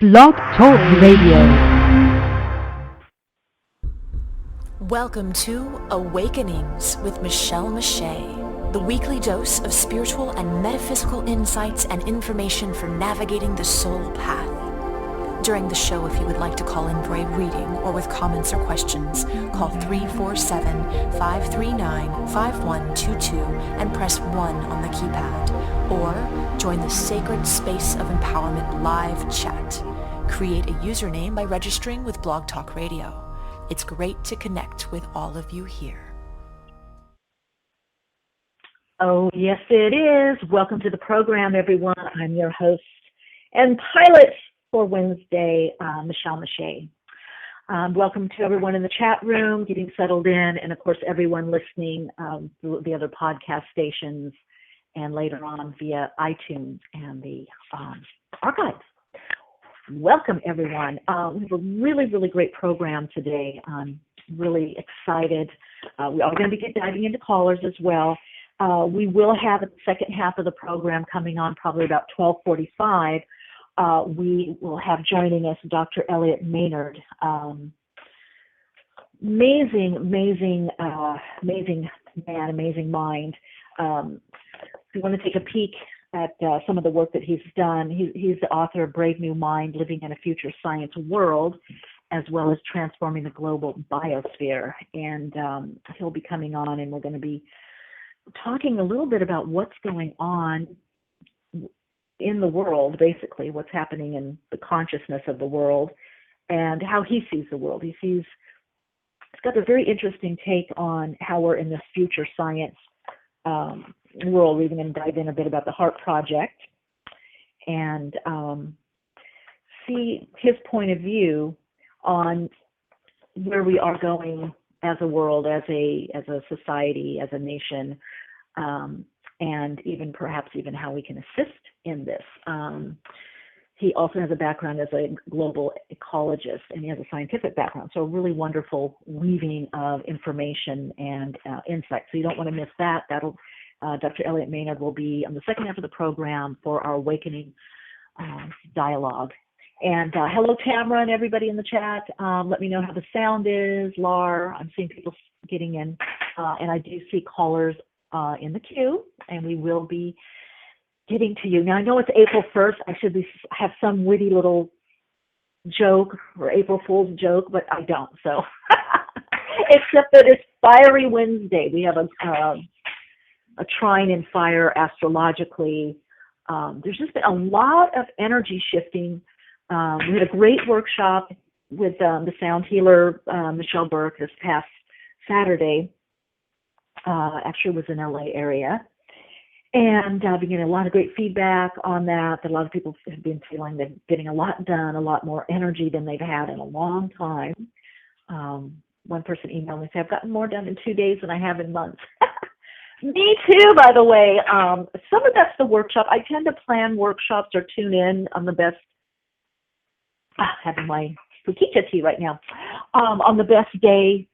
Blog Talk Radio. Welcome to Awakenings with Michele Meiche, the weekly dose of spiritual and metaphysical insights and information for navigating the soul path. During the show, if you would like to call in for a reading or with comments or questions, call 347-539-5122 and press 1 on the keypad. Or join the Sacred Space of Empowerment live chat. Create a username by registering with Blog Talk Radio. It's great to connect with all of you here. Oh, yes, it is. Welcome to the program, everyone. I'm your host and pilot for Wednesday, Michele Meiche. Welcome to everyone in the chat room, getting settled in, and of course, everyone listening through the other podcast stations and later on via iTunes and the archives. Welcome, everyone. We have a really, really great program today. I'm really excited. We are going to be diving into callers as well. We will have the second half of the program coming on probably about 12:45. We will have joining us Dr. Elliott Maynard. Amazing man, amazing mind. If you want to take a peek at some of the work that he's done, he's the author of Brave New Mind, Living in a Future Science World, as well as Transforming the Global Biosphere. And he'll be coming on, and we're going to be talking a little bit about what's going on in the world, basically, what's happening in the consciousness of the world and how he sees the world. He's got a very interesting take on how we're in this future science world. We're even going to dive in a bit about the Heart Project and see his point of view on where we are going as a world, as a society, as a nation, and even perhaps even how we can assist in this. He also has a background as a global ecologist, and he has a scientific background, so a really wonderful weaving of information and insight. So you don't want to miss that. Dr. Elliott Maynard will be on the second half of the program for our Awakening dialogue. And hello, Tamara, and everybody in the chat. Let me know how the sound is. Lar, I'm seeing people getting in, and I do see callers in the queue, and we will be getting to you. Now, I know it's April 1st. I should have some witty little joke or April Fool's joke, but I don't. So, except that it's Fiery Wednesday. We have a trine in fire astrologically. There's just been a lot of energy shifting. We had a great workshop with the sound healer, Michelle Burke, this past Saturday. Actually, it was in LA area. And I've been getting a lot of great feedback on that. A lot of people have been feeling they're getting a lot done, a lot more energy than they've had in a long time. One person emailed me and said, I've gotten more done in 2 days than I have in months. Me too, by the way. Some of that's the workshop. I tend to plan workshops or tune in on the best, having my fukita tea right now, on the best day.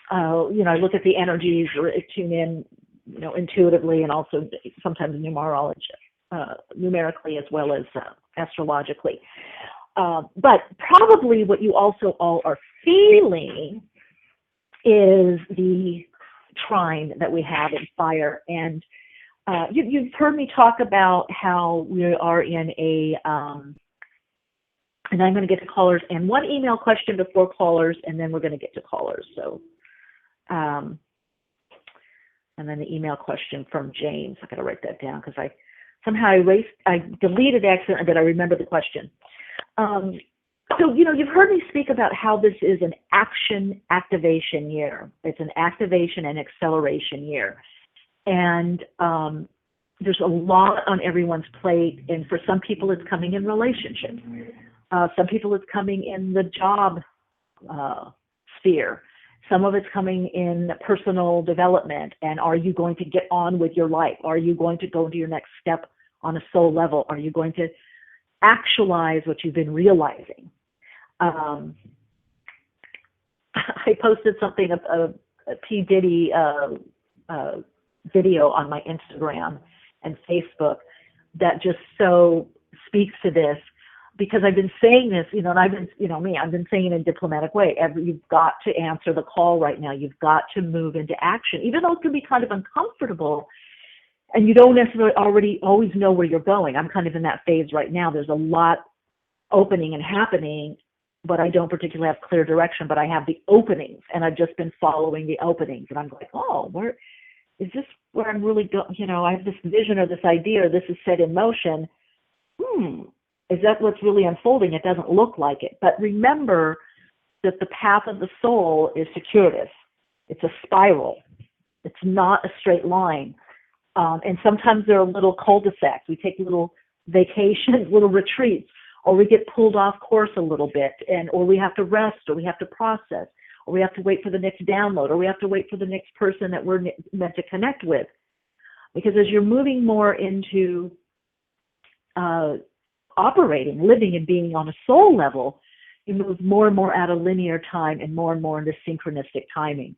I look at the energies or tune in, intuitively, and also sometimes numerically as well as astrologically. But probably what you also all are feeling is the trine that we have in fire. And you've heard me talk about how we are in and I'm going to get to callers and one email question before callers, and then we're going to get to callers. So, and then the email question from James. I got to write that down because I deleted accidentally, but I remember the question. So, you've heard me speak about how this is an action activation year. It's an activation and acceleration year. And there's a lot on everyone's plate. And for some people, it's coming in relationships. Some people, it's coming in the job sphere. Some of it's coming in personal development. And are you going to get on with your life? Are you going to go to your next step on a soul level? Are you going to actualize what you've been realizing? I posted something, a P. Diddy video on my Instagram and Facebook that just so speaks to this. because I've been saying this, and I've been, I've been saying it in a diplomatic way. You've got to answer the call right now. You've got to move into action, even though it can be kind of uncomfortable, and you don't necessarily always know where you're going. I'm kind of in that phase right now. There's a lot opening and happening, but I don't particularly have clear direction. But I have the openings, and I've just been following the openings, and I'm like, oh, where is this? Where I'm really going? I have this vision or this idea, or this is set in motion. Is that what's really unfolding? It doesn't look like it. But remember that the path of the soul is circuitous. It's a spiral. It's not a straight line. And sometimes there are little cul-de-sacs. We take little vacations, little retreats, or we get pulled off course a little bit, or we have to rest, or we have to process, or we have to wait for the next download, or we have to wait for the next person that we're meant to connect with. Because as you're moving more into operating, living, and being on a soul level, you move more and more out of linear time and more into synchronistic timing.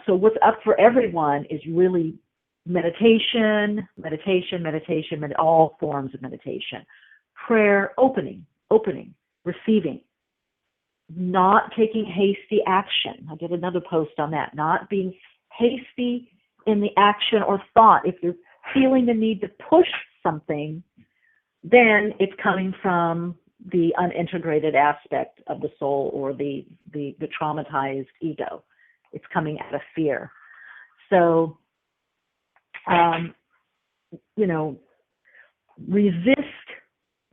So what's up for everyone is really meditation, all forms of meditation, prayer, opening, receiving, not taking hasty action. I did another post on that, not being hasty in the action or thought. If you're feeling the need to push something, then it's coming from the unintegrated aspect of the soul, or the traumatized ego. It's coming out of fear. So, resist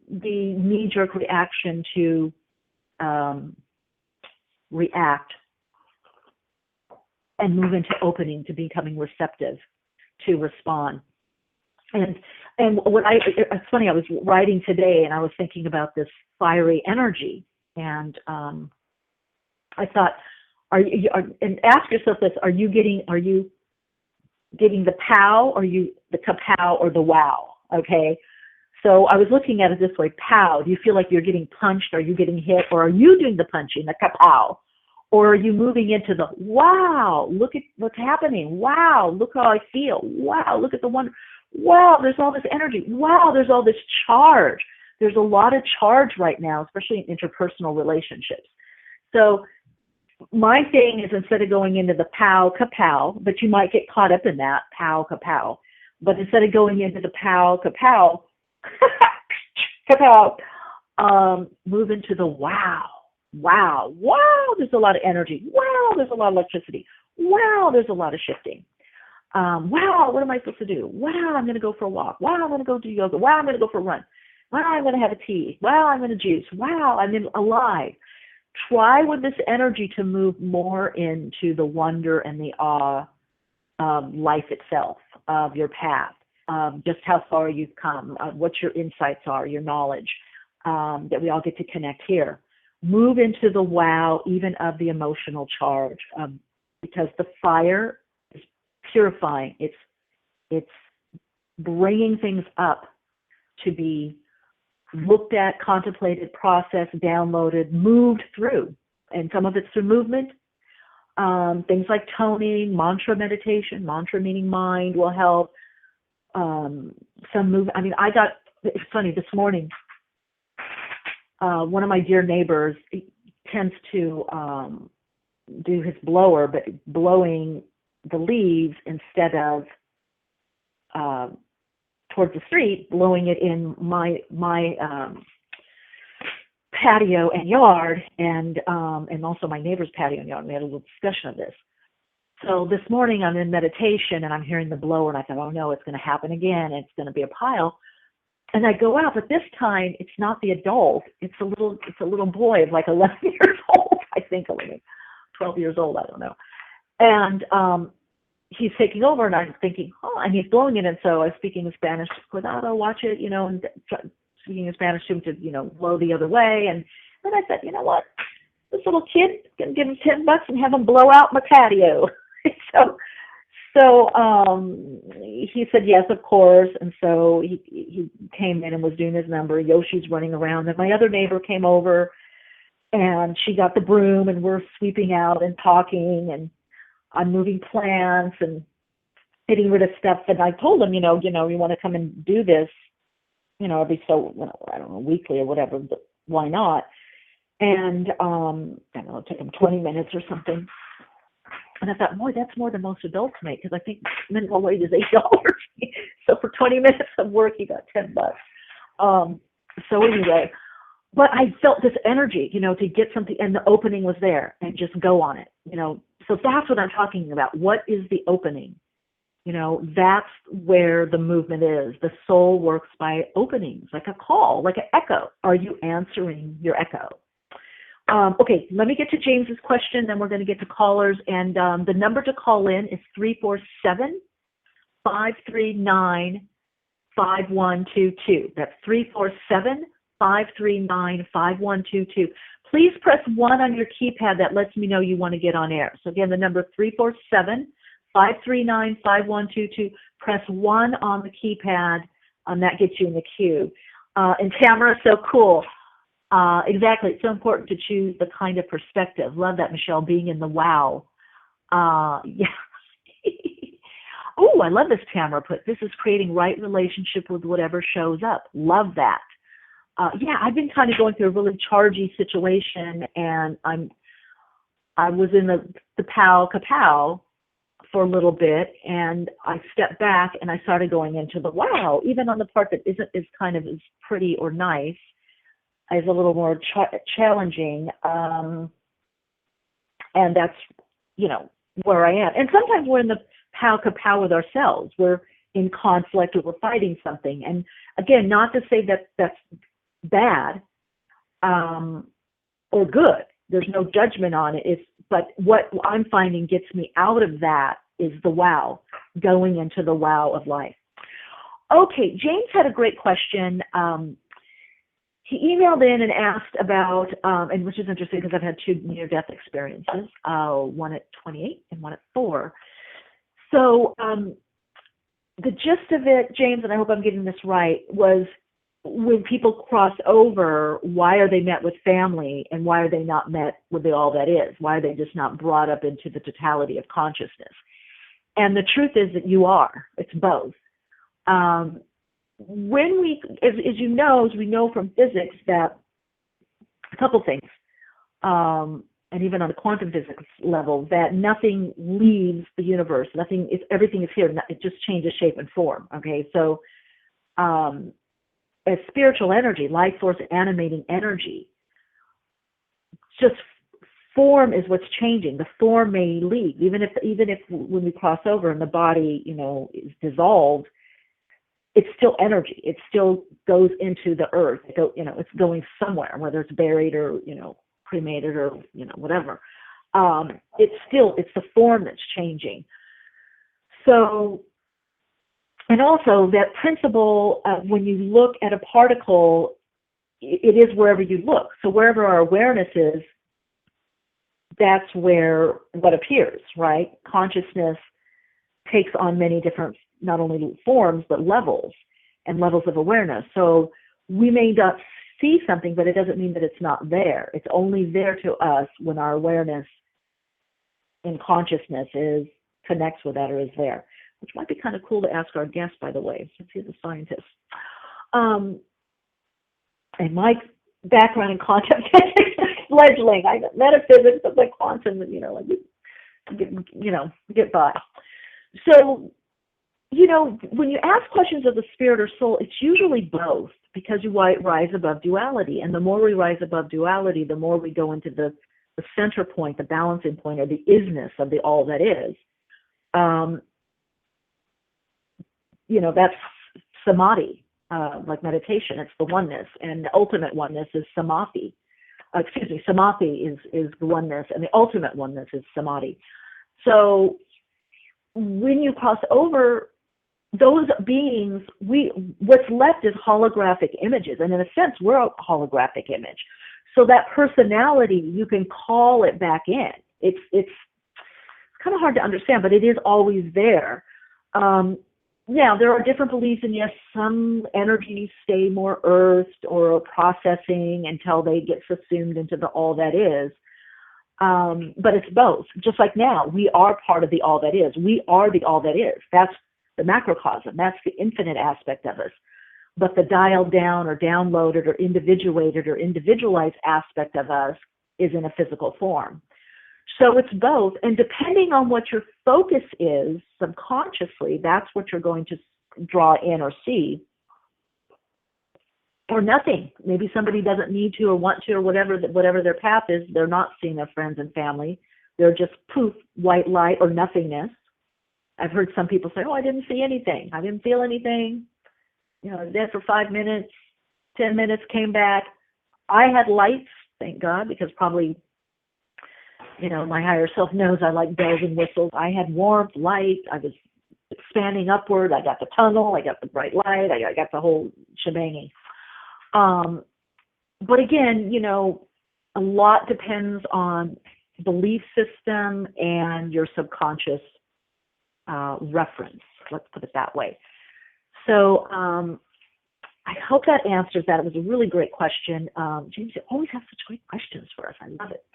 the knee-jerk reaction to react, and move into opening, to becoming receptive, to respond. And it's funny, I was writing today and I was thinking about this fiery energy, and I thought, and ask yourself this: are you getting the pow, or the kapow, or the wow? Okay, so I was looking at it this way: pow. Do you feel like you're getting punched? Are you getting hit, or are you doing the punching, the kapow? Or are you moving into the wow? Look at what's happening. Wow, look how I feel. Wow, look at the wonder. Wow, there's all this energy. Wow, there's all this charge. There's a lot of charge right now, especially in interpersonal relationships. So my thing is, instead of going into the pow, kapow, but you might get caught up in that, pow, kapow. But instead of going into the pow, kapow, kapow, move into the wow. Wow, there's a lot of energy. Wow, there's a lot of electricity. Wow, there's a lot of shifting. Wow, what am I supposed to do? Wow, I'm going to go for a walk. Wow, I'm going to go do yoga. Wow, I'm going to go for a run. Wow, I'm going to have a tea. Wow, I'm going to juice. Wow, I'm alive. Try with this energy to move more into the wonder and the awe of life itself, of your path, just how far you've come, what your insights are, your knowledge, that we all get to connect here. Move into the wow, even of the emotional charge, because the fire is purifying. It's bringing things up to be looked at, contemplated, processed, downloaded, moved through. And some of it's through movement. Things like toning, mantra meditation, mantra meaning mind, will help. Some movement. I mean, it's funny, this morning, one of my dear neighbors tends to do his blower, but blowing the leaves instead of towards the street, blowing it in my patio and yard, and also my neighbor's patio and yard. And we had a little discussion of this. So this morning I'm in meditation and I'm hearing the blower, and I thought, oh no, it's going to happen again. It's going to be a pile. And I go out, but this time it's not the adult. It's a little boy of like 11 years old, I think, 12 years old, I don't know. And he's taking over, and I'm thinking, oh, and he's blowing it. And so I was speaking in Spanish, cuidado, watch it, and speaking in Spanish to him to, blow the other way. And then I said, you know what? This little kid, going to give him $10 and have him blow out my patio. So he said, yes, of course. And so he came in and was doing his number. Yoshi's running around. And my other neighbor came over, and she got the broom, and we're sweeping out and talking, and I'm moving plants and getting rid of stuff. And I told him, you want to come and do this. every so, I don't know, weekly or whatever, but why not? And, I don't know, it took them 20 minutes or something. And I thought, boy, that's more than most adults make, because I think minimum wage is $8. So for 20 minutes of work, you got $10. So anyway, but I felt this energy, to get something, and the opening was there, and just go on it, So that's what I'm talking about. What is the opening? That's where the movement is. The soul works by openings, like a call, like an echo. Are you answering your echo? Okay, let me get to James's question, then we're going to get to callers. And the number to call in is 347-539-5122. That's 347-539-5122. Please press 1 on your keypad. That lets me know you want to get on air. So again, the number 347-539-5122. Press 1 on the keypad, that gets you in the queue. And Tamara, so cool. Exactly. It's so important to choose the kind of perspective. Love that, Michele, being in the wow. Yeah. Oh, I love this Tamara put. This is creating right relationship with whatever shows up. Love that. Yeah, I've been kind of going through a really chargy situation, and I was in the pow kapow for a little bit, and I stepped back and I started going into the wow, even on the part that isn't as kind of as pretty or nice, is a little more challenging, and that's, where I am. And sometimes we're in the pow with ourselves. We're in conflict or we're fighting something. And again, not to say that that's bad or good. There's no judgment on it. But what I'm finding gets me out of that is the wow, going into the wow of life. Okay, James had a great question. He emailed in and asked about, and which is interesting because I've had 2 near-death experiences, one at 28 and one at 4. So the gist of it, James, and I hope I'm getting this right, was when people cross over, why are they met with family and why are they not met with the all that is? Why are they just not brought up into the totality of consciousness? And the truth is that you are. It's both. When we, as you know, as we know from physics, that a couple things, and even on the quantum physics level, that nothing leaves the universe. Everything is here. It just changes shape and form. Okay, so as spiritual energy, life force, animating energy, just form is what's changing. The form may leave, even if when we cross over and the body, is dissolved. It's still energy. It still goes into the earth. It's going somewhere, whether it's buried or, cremated or, whatever. It's the form that's changing. So, and also that principle, when you look at a particle, it is wherever you look. So wherever our awareness is, that's where what appears, right? Consciousness takes on many different, not only forms, but levels and levels of awareness. So we may not see something, but it doesn't mean that it's not there. It's only there to us when our awareness in consciousness connects with that or is there, which might be kind of cool to ask our guest, by the way, since he's a scientist. And my background in quantum physics is fledgling. I got metaphysics, but like quantum, get by. So, when you ask questions of the spirit or soul, it's usually both, because you rise above duality. And the more we rise above duality, the more we go into the center point, the balancing point, or the isness of the all that is. That's samadhi, like meditation. It's the oneness. And the ultimate oneness is samadhi. Samadhi is the oneness, and the ultimate oneness is samadhi. So when you cross over those beings, what's left is holographic images, and in a sense, we're a holographic image. So that personality, you can call it back in. It's kind of hard to understand, but it is always there. Now, there are different beliefs, and yes, some energies stay more earthed or processing until they get subsumed into the all that is. But it's both. Just like now, we are part of the all that is. We are the all that is. That's the macrocosm. That's the infinite aspect of us. but the dialed down or downloaded or individuated or individualized aspect of us is in a physical form. So it's both, and depending on what your focus is subconsciously, that's what you're going to draw in or see, or nothing. Maybe somebody doesn't need to or want to, or whatever their path is. They're not seeing their friends and family. They're just poof, white light or nothingness. I've heard some people say, oh, I didn't see anything. I didn't feel anything. You know, I was there for 5 minutes, 10 minutes, came back. I had lights, thank God, because probably, you know, my higher self knows I like bells and whistles. I had warmth, light. I was expanding upward. I got the tunnel. I got the bright light. I got the whole shebanging. But again, you know, a lot depends on belief system and your subconscious reference. Let's put it that way. So I hope that answers that. It was a really great question. James, you always have such great questions for us. I love it.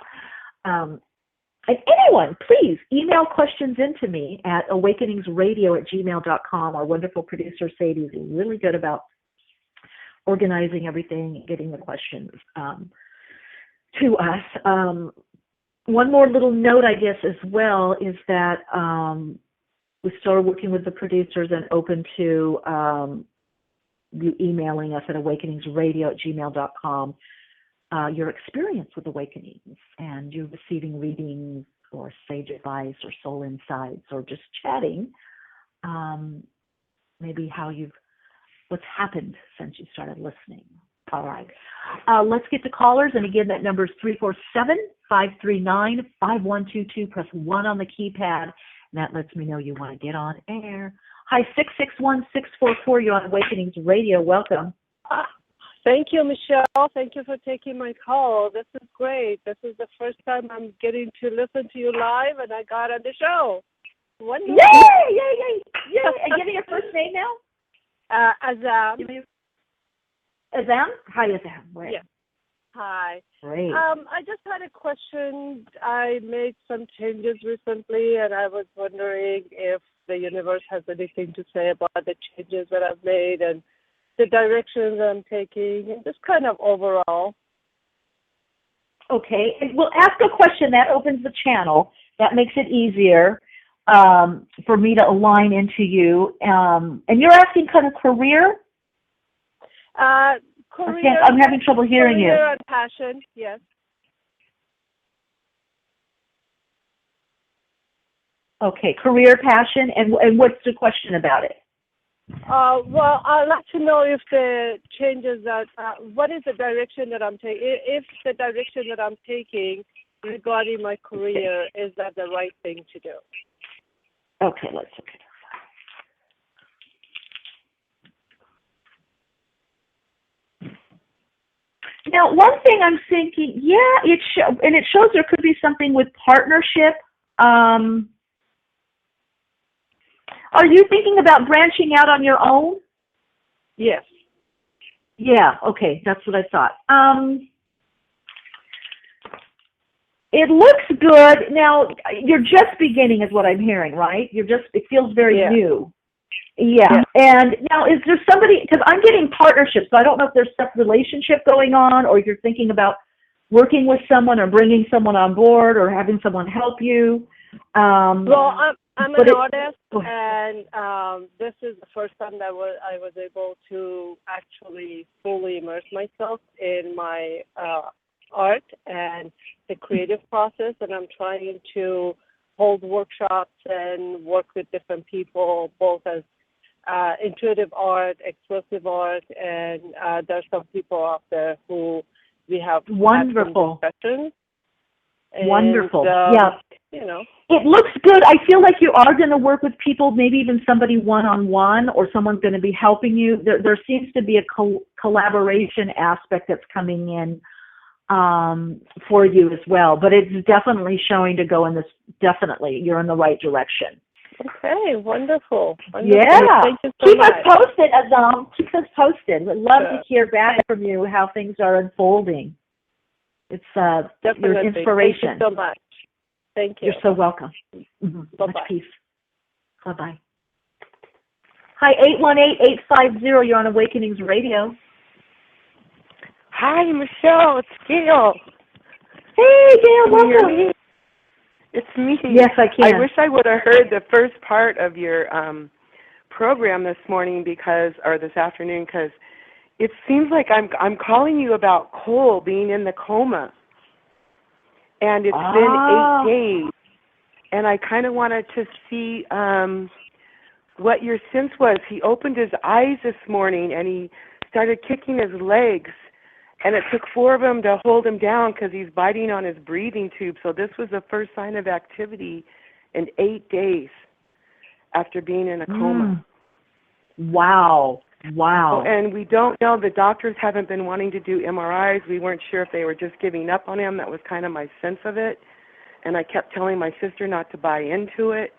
And anyone, please email questions into me at awakeningsradio@gmail.com. Our wonderful producer, Sadie, is really good about organizing everything and getting the questions to us. One more little note, I guess, as well, is that we started working with the producers and open to you emailing us at awakeningsradio@gmail.com your experience with awakenings and you receiving readings or sage advice or soul insights or just chatting, maybe what's happened since you started listening. All right. Let's get to callers. And again, that number is 347-539-5122. Press 1 on the keypad. And that lets me know you want to get on air. Hi, 661-644. You're on Awakenings Radio. Welcome. Thank you, Michelle. Thank you for taking my call. This is great. This is the first time I'm getting to listen to you live, and I got on the show. Wonderful. Yay, yay, yay, yay. And give me your first name now. Azam. Azam? Hi, Azam. Right. Yes. Hi. Great. I just had a question. I made some changes recently, and I was wondering if the universe has anything to say about the changes that I've made and the directions I'm taking, and just kind of overall. Okay. We'll ask a question. That opens the channel. That makes it easier for me to align into you. And you're asking kind of career? Career. I'm having trouble hearing you. Career and passion, yes. Okay, career, passion, and what's the question about it? Well, I'd like to know if the changes that, what is the direction that I'm taking? If the direction that I'm taking regarding my career, is that the right thing to do? Okay, let's look at it. Now, one thing I'm thinking, it shows there could be something with partnership. Are you thinking about branching out on your own? Yes. Yeah, okay, that's what I thought. It looks good. Now, you're just beginning is what I'm hearing, right? It feels very new. Yeah. And now is there somebody, because I'm getting partnerships, so I don't know if there's some relationship going on or if you're thinking about working with someone or bringing someone on board or having someone help you. Well, I'm an artist, and this is the first time that I was able to actually fully immerse myself in my art and the creative process, and I'm trying to hold workshops and work with different people, both as intuitive art, expressive art, and there's some people out there who we have wonderful discussions. Wonderful. And, you know, it looks good. I feel like you are going to work with people, maybe even somebody one-on-one, or someone's going to be helping you. There seems to be a collaboration aspect that's coming in for you as well. But it's definitely showing to go in this. Definitely, you're in the right direction. Okay, wonderful. Yeah. Thank you so Keep much. us posted, Azam. Keep us posted. We'd love to hear back from you how things are unfolding. It's your inspiration. Thank you so much. Thank you. You're so welcome. Bye-bye. Much peace. Bye-bye. Hi, 818-850. You're on Awakenings Radio. Hi, Michelle. It's Gail. Hey, Gail, Can you hear welcome. me? It's me. Yes, I can. I wish I would have heard the first part of your program this morning or this afternoon, because it seems like I'm calling you about Cole being in the coma, and it's been 8 days, and I kind of wanted to see what your sense was. He opened his eyes this morning, and he started kicking his legs, and it took 4 of them to hold him down because he's biting on his breathing tube. So this was the first sign of activity in 8 days after being in a coma. Wow. Oh, and we don't know. The doctors haven't been wanting to do MRIs. We weren't sure if they were just giving up on him. That was kind of my sense of it. And I kept telling my sister not to buy into it.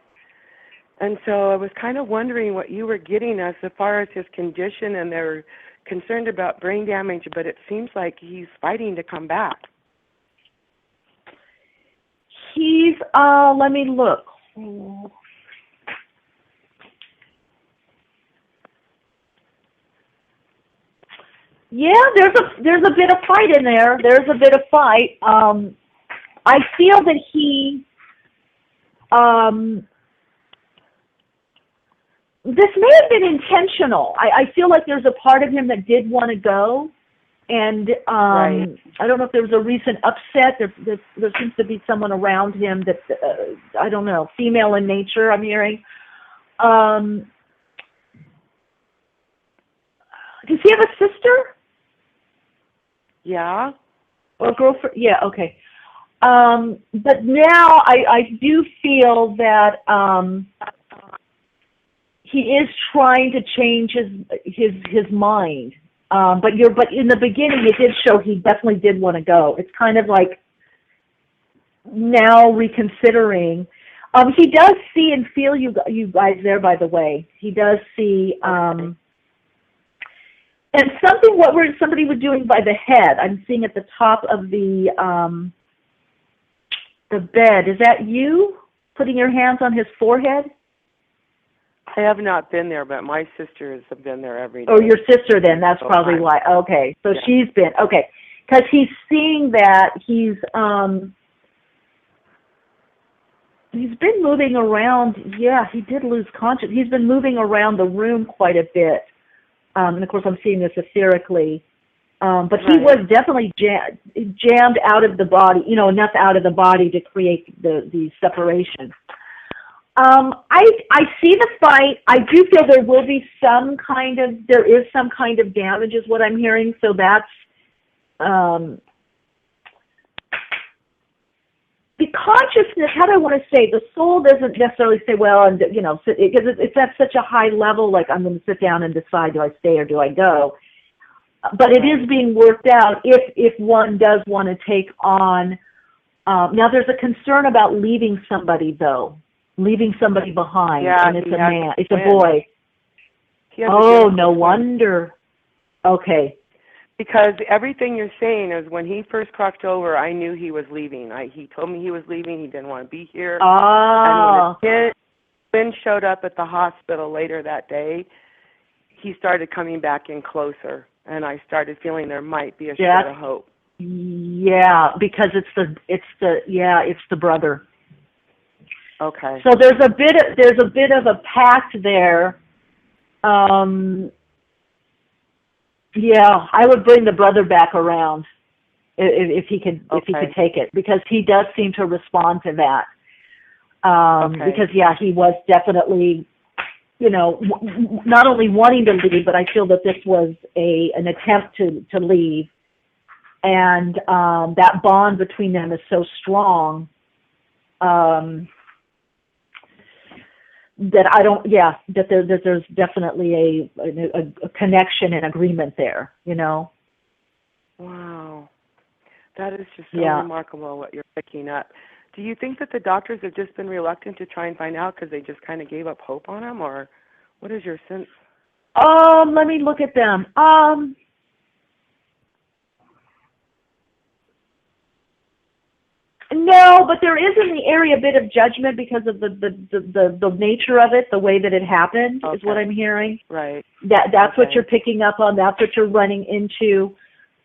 And so I was kind of wondering what you were getting as far as his condition, and they're concerned about brain damage, but it seems like he's fighting to come back. He's, let me look. Yeah, there's a bit of fight in there. There's a bit of fight. I feel that he, this may have been intentional. I feel like there's a part of him that did want to go, and Right. I don't know if there was a recent upset. There seems to be someone around him that, I don't know, female in nature, I'm hearing. Does he have a sister? Yeah. Or girlfriend? Yeah, okay. But now I do feel that he is trying to change his mind. But in the beginning it did show he definitely did want to go. It's kind of like now reconsidering. He does see and feel you guys there, by the way. He does see and somebody was doing by the head. I'm seeing at the top of the bed. Is that you putting your hands on his forehead? I have not been there, but my sisters have been there every day. Oh, your sister then. That's probably why. Okay, so yeah. She's been. Okay, because he's seeing that he's been moving around. Yeah, he did lose consciousness. He's been moving around the room quite a bit. And, of course, I'm seeing this etherically. But he was definitely jammed out of the body, enough out of the body to create the separation. I see the fight. I do feel there is some kind of damage is what I'm hearing. So that's, the consciousness, how do I want to say, the soul doesn't necessarily say, well, and because it's at such a high level, like I'm going to sit down and decide, do I stay or do I go? But it is being worked out if one does want to take on. Now, there's a concern about leaving somebody, though. Leaving somebody behind, and it's a man, it's a boy. Oh, no wonder. Okay. Because everything you're saying is when he first crossed over, I knew he was leaving. He told me he was leaving. He didn't want to be here. And when the twin showed up at the hospital later that day, he started coming back in closer, and I started feeling there might be a shred of hope. Yeah, because it's the brother. Okay. So there's a bit of a pact there. Yeah, I would bring the brother back around if he could take it, because he does seem to respond to that. Because he was definitely, not only wanting to leave, but I feel that this was an attempt to leave, and that bond between them is so strong. That there's definitely a connection and agreement there, Wow. That is just so remarkable what you're picking up. Do you think that the doctors have just been reluctant to try and find out because they just kind of gave up hope on him, or what is your sense? Let me look at them. No, but there is in the area a bit of judgment because of the nature of it, the way that it happened, is what I'm hearing. Right. That's what you're picking up on. That's what you're running into.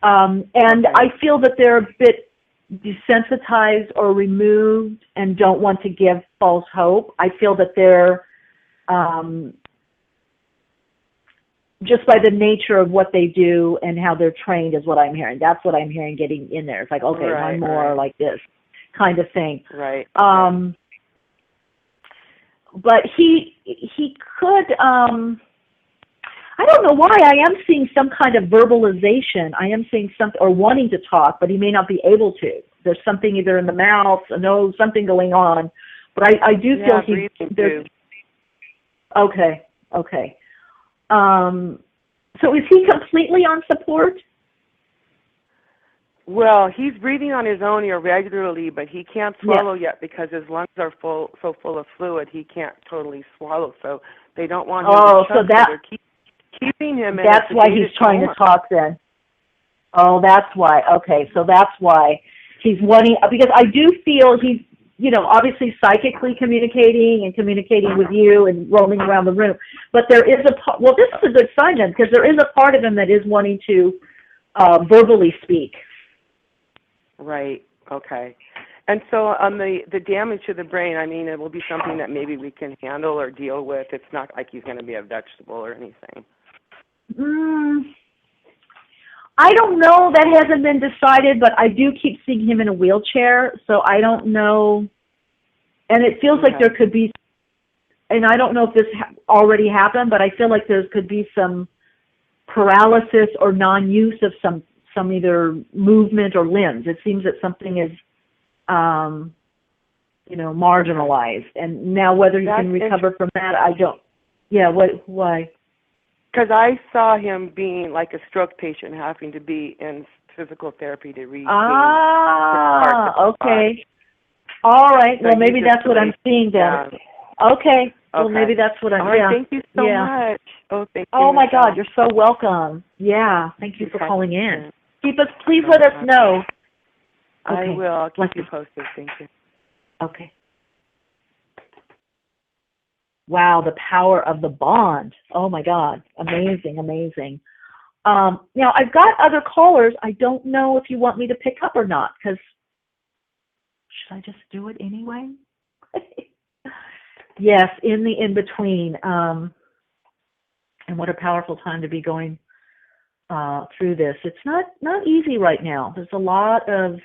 And I feel that they're a bit desensitized or removed and don't want to give false hope. I feel that they're, just by the nature of what they do and how they're trained is what I'm hearing. That's what I'm hearing getting in there. It's like, okay, one more like this kind of thing. Right. But he could, I don't know why, I am seeing some kind of verbalization. I am seeing something, or wanting to talk, but he may not be able to. There's something either in the mouth, a nose, something going on. But I do feel there's, okay. So is he completely on support? Well, he's breathing on his own irregularly, but he can't swallow yet because his lungs are so full of fluid he can't totally swallow. So they don't want him to choke, so they're keeping him in a sedated coma. That's why he's trying to talk then. Oh, that's why. Okay, so that's why he's wanting, because I do feel he's, obviously psychically communicating with you and roaming around the room. But there is this is a good sign then, because there is a part of him that is wanting to verbally speak. Right, okay. And so on the damage to the brain, I mean, it will be something that maybe we can handle or deal with. It's not like he's going to be a vegetable or anything. I don't know. That hasn't been decided, but I do keep seeing him in a wheelchair, so I don't know. And it feels like there could be, and I don't know if this already happened, but I feel like there could be some paralysis or non-use of some either movement or limbs. It seems that something is, marginalized. And now whether he can recover from that, I don't. Yeah, why? Because I saw him being like a stroke patient, having to be in physical therapy to regain his parts of his body. All right. So well, maybe that's what I'm seeing then. Yeah. Okay. Well, maybe that's what I'm seeing. All right, thank you so much. Thank you. Oh, my God, you're so welcome. Yeah, thank you for calling in. Please let us know. I will. I'll keep you posted. Thank you. Okay. Wow, the power of the bond. Oh, my God. Amazing. Now, I've got other callers. I don't know if you want me to pick up or not, because should I just do it anyway? Yes, in the in-between. And what a powerful time to be going through this. It's not easy right now. There's a lot of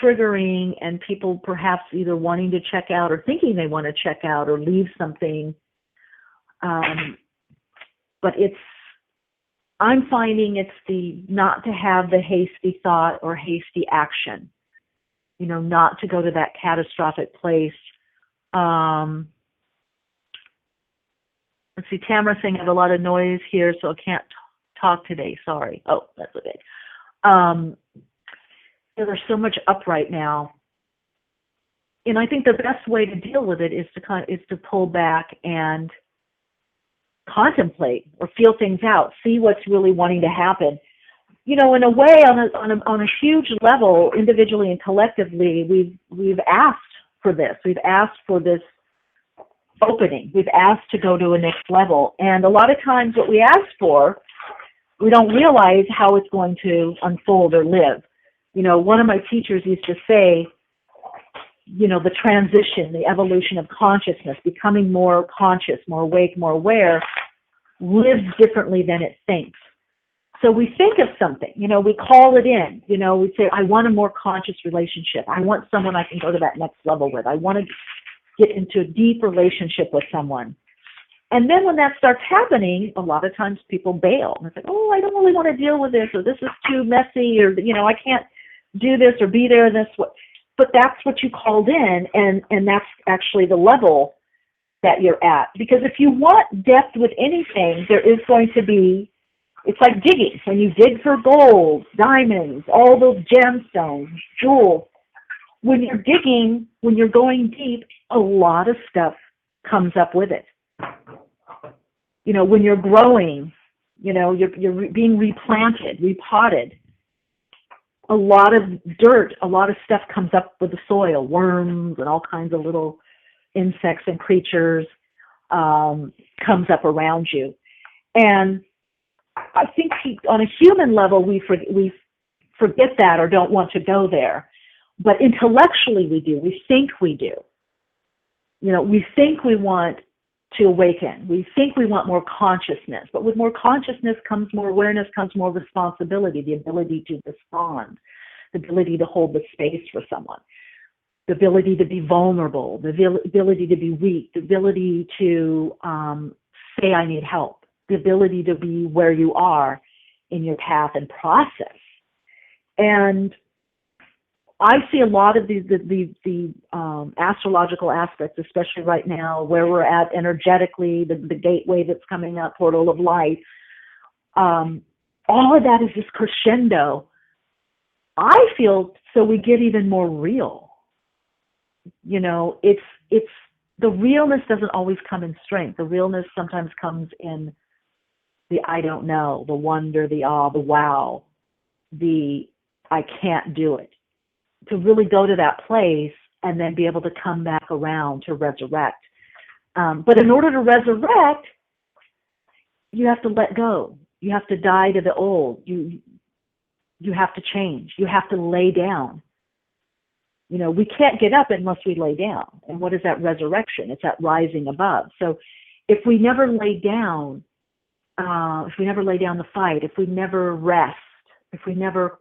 triggering and people perhaps either wanting to check out or thinking they want to check out or leave something. But I'm finding it's the not to have the hasty thought or hasty action, not to go to that catastrophic place. Let's see, Tamara saying I have a lot of noise here, so I can't talk today. Sorry. Oh, that's okay. There's so much up right now. And I think the best way to deal with it is to pull back and contemplate or feel things out, see what's really wanting to happen. In a way, on a huge level, individually and collectively, we've asked for this. We've asked for this opening. We've asked to go to a next level. And a lot of times what we ask for, we don't realize how it's going to unfold or live. One of my teachers used to say, the transition, the evolution of consciousness, becoming more conscious, more awake, more aware, lives differently than it thinks. So we think of something, we call it in, we say, I want a more conscious relationship. I want someone I can go to that next level with. I want to get into a deep relationship with someone. And then when that starts happening, a lot of times people bail. And it's like, I don't really want to deal with this, or this is too messy, or, I can't do this or be there this way. But that's what you called in, and that's actually the level that you're at. Because if you want depth with anything, there is going to be, it's like digging. When you dig for gold, diamonds, all those gemstones, jewels, when you're digging, when you're going deep, a lot of stuff comes up with it. When you're growing, you're being replanted, repotted, a lot of dirt, a lot of stuff comes up with the soil, worms and all kinds of little insects and creatures comes up around you. And I think on a human level, we forget that or don't want to go there. But intellectually we do. We think we do. We think we want to awaken. We think we want more consciousness. But with more consciousness comes more awareness, comes more responsibility, the ability to respond, the ability to hold the space for someone, the ability to be vulnerable, the ability to be weak, the ability to say I need help, the ability to be where you are in your path and process. And I see a lot of the astrological aspects, especially right now, where we're at energetically, the gateway that's coming up, portal of light. All of that is this crescendo. I feel so we get even more real. It's the realness doesn't always come in strength. The realness sometimes comes in the I don't know, the wonder, the awe, the wow, the I can't do it. To really go to that place and then be able to come back around to resurrect. But in order to resurrect, you have to let go. You have to die to the old. You have to change. You have to lay down. We can't get up unless we lay down. And what is that resurrection? It's that rising above. So if we never lay down, the fight, if we never rest, if we never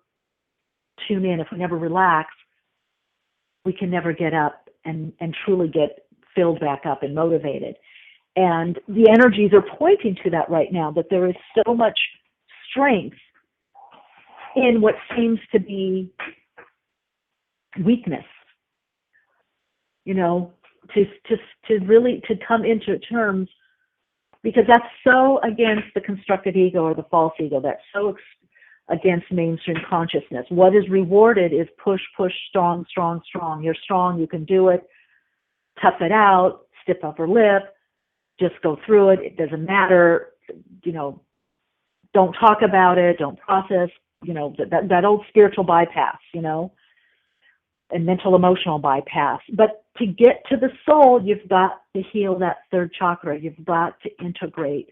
tune in, if we never relax, we can never get up and truly get filled back up and motivated. And the energies are pointing to that right now, that there is so much strength in what seems to be weakness, to really to come into terms, because that's so against the constructed ego or the false ego. That's so against mainstream consciousness. What is rewarded is push, strong, strong, strong. You're strong, you can do it. Tough it out, stiff upper lip, just go through it. It doesn't matter. Don't talk about it, don't process, that old spiritual bypass, and mental emotional bypass. But to get to the soul, you've got to heal that third chakra. You've got to integrate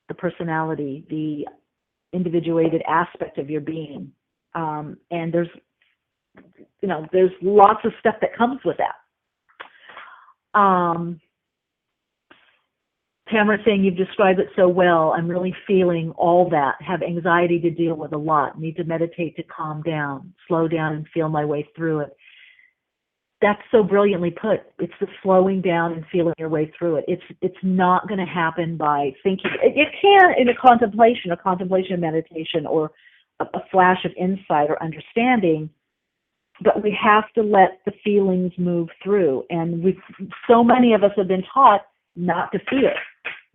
the personality, the individuated aspect of your being. And there's lots of stuff that comes with that. Tamara's saying you've described it so well. I'm really feeling all that. Have anxiety to deal with a lot. Need to meditate to calm down, slow down and feel my way through it. That's so brilliantly put. It's the slowing down and feeling your way through it. It's not going to happen by thinking. It can in a contemplation meditation, or a flash of insight or understanding, but we have to let the feelings move through. And so many of us have been taught not to feel.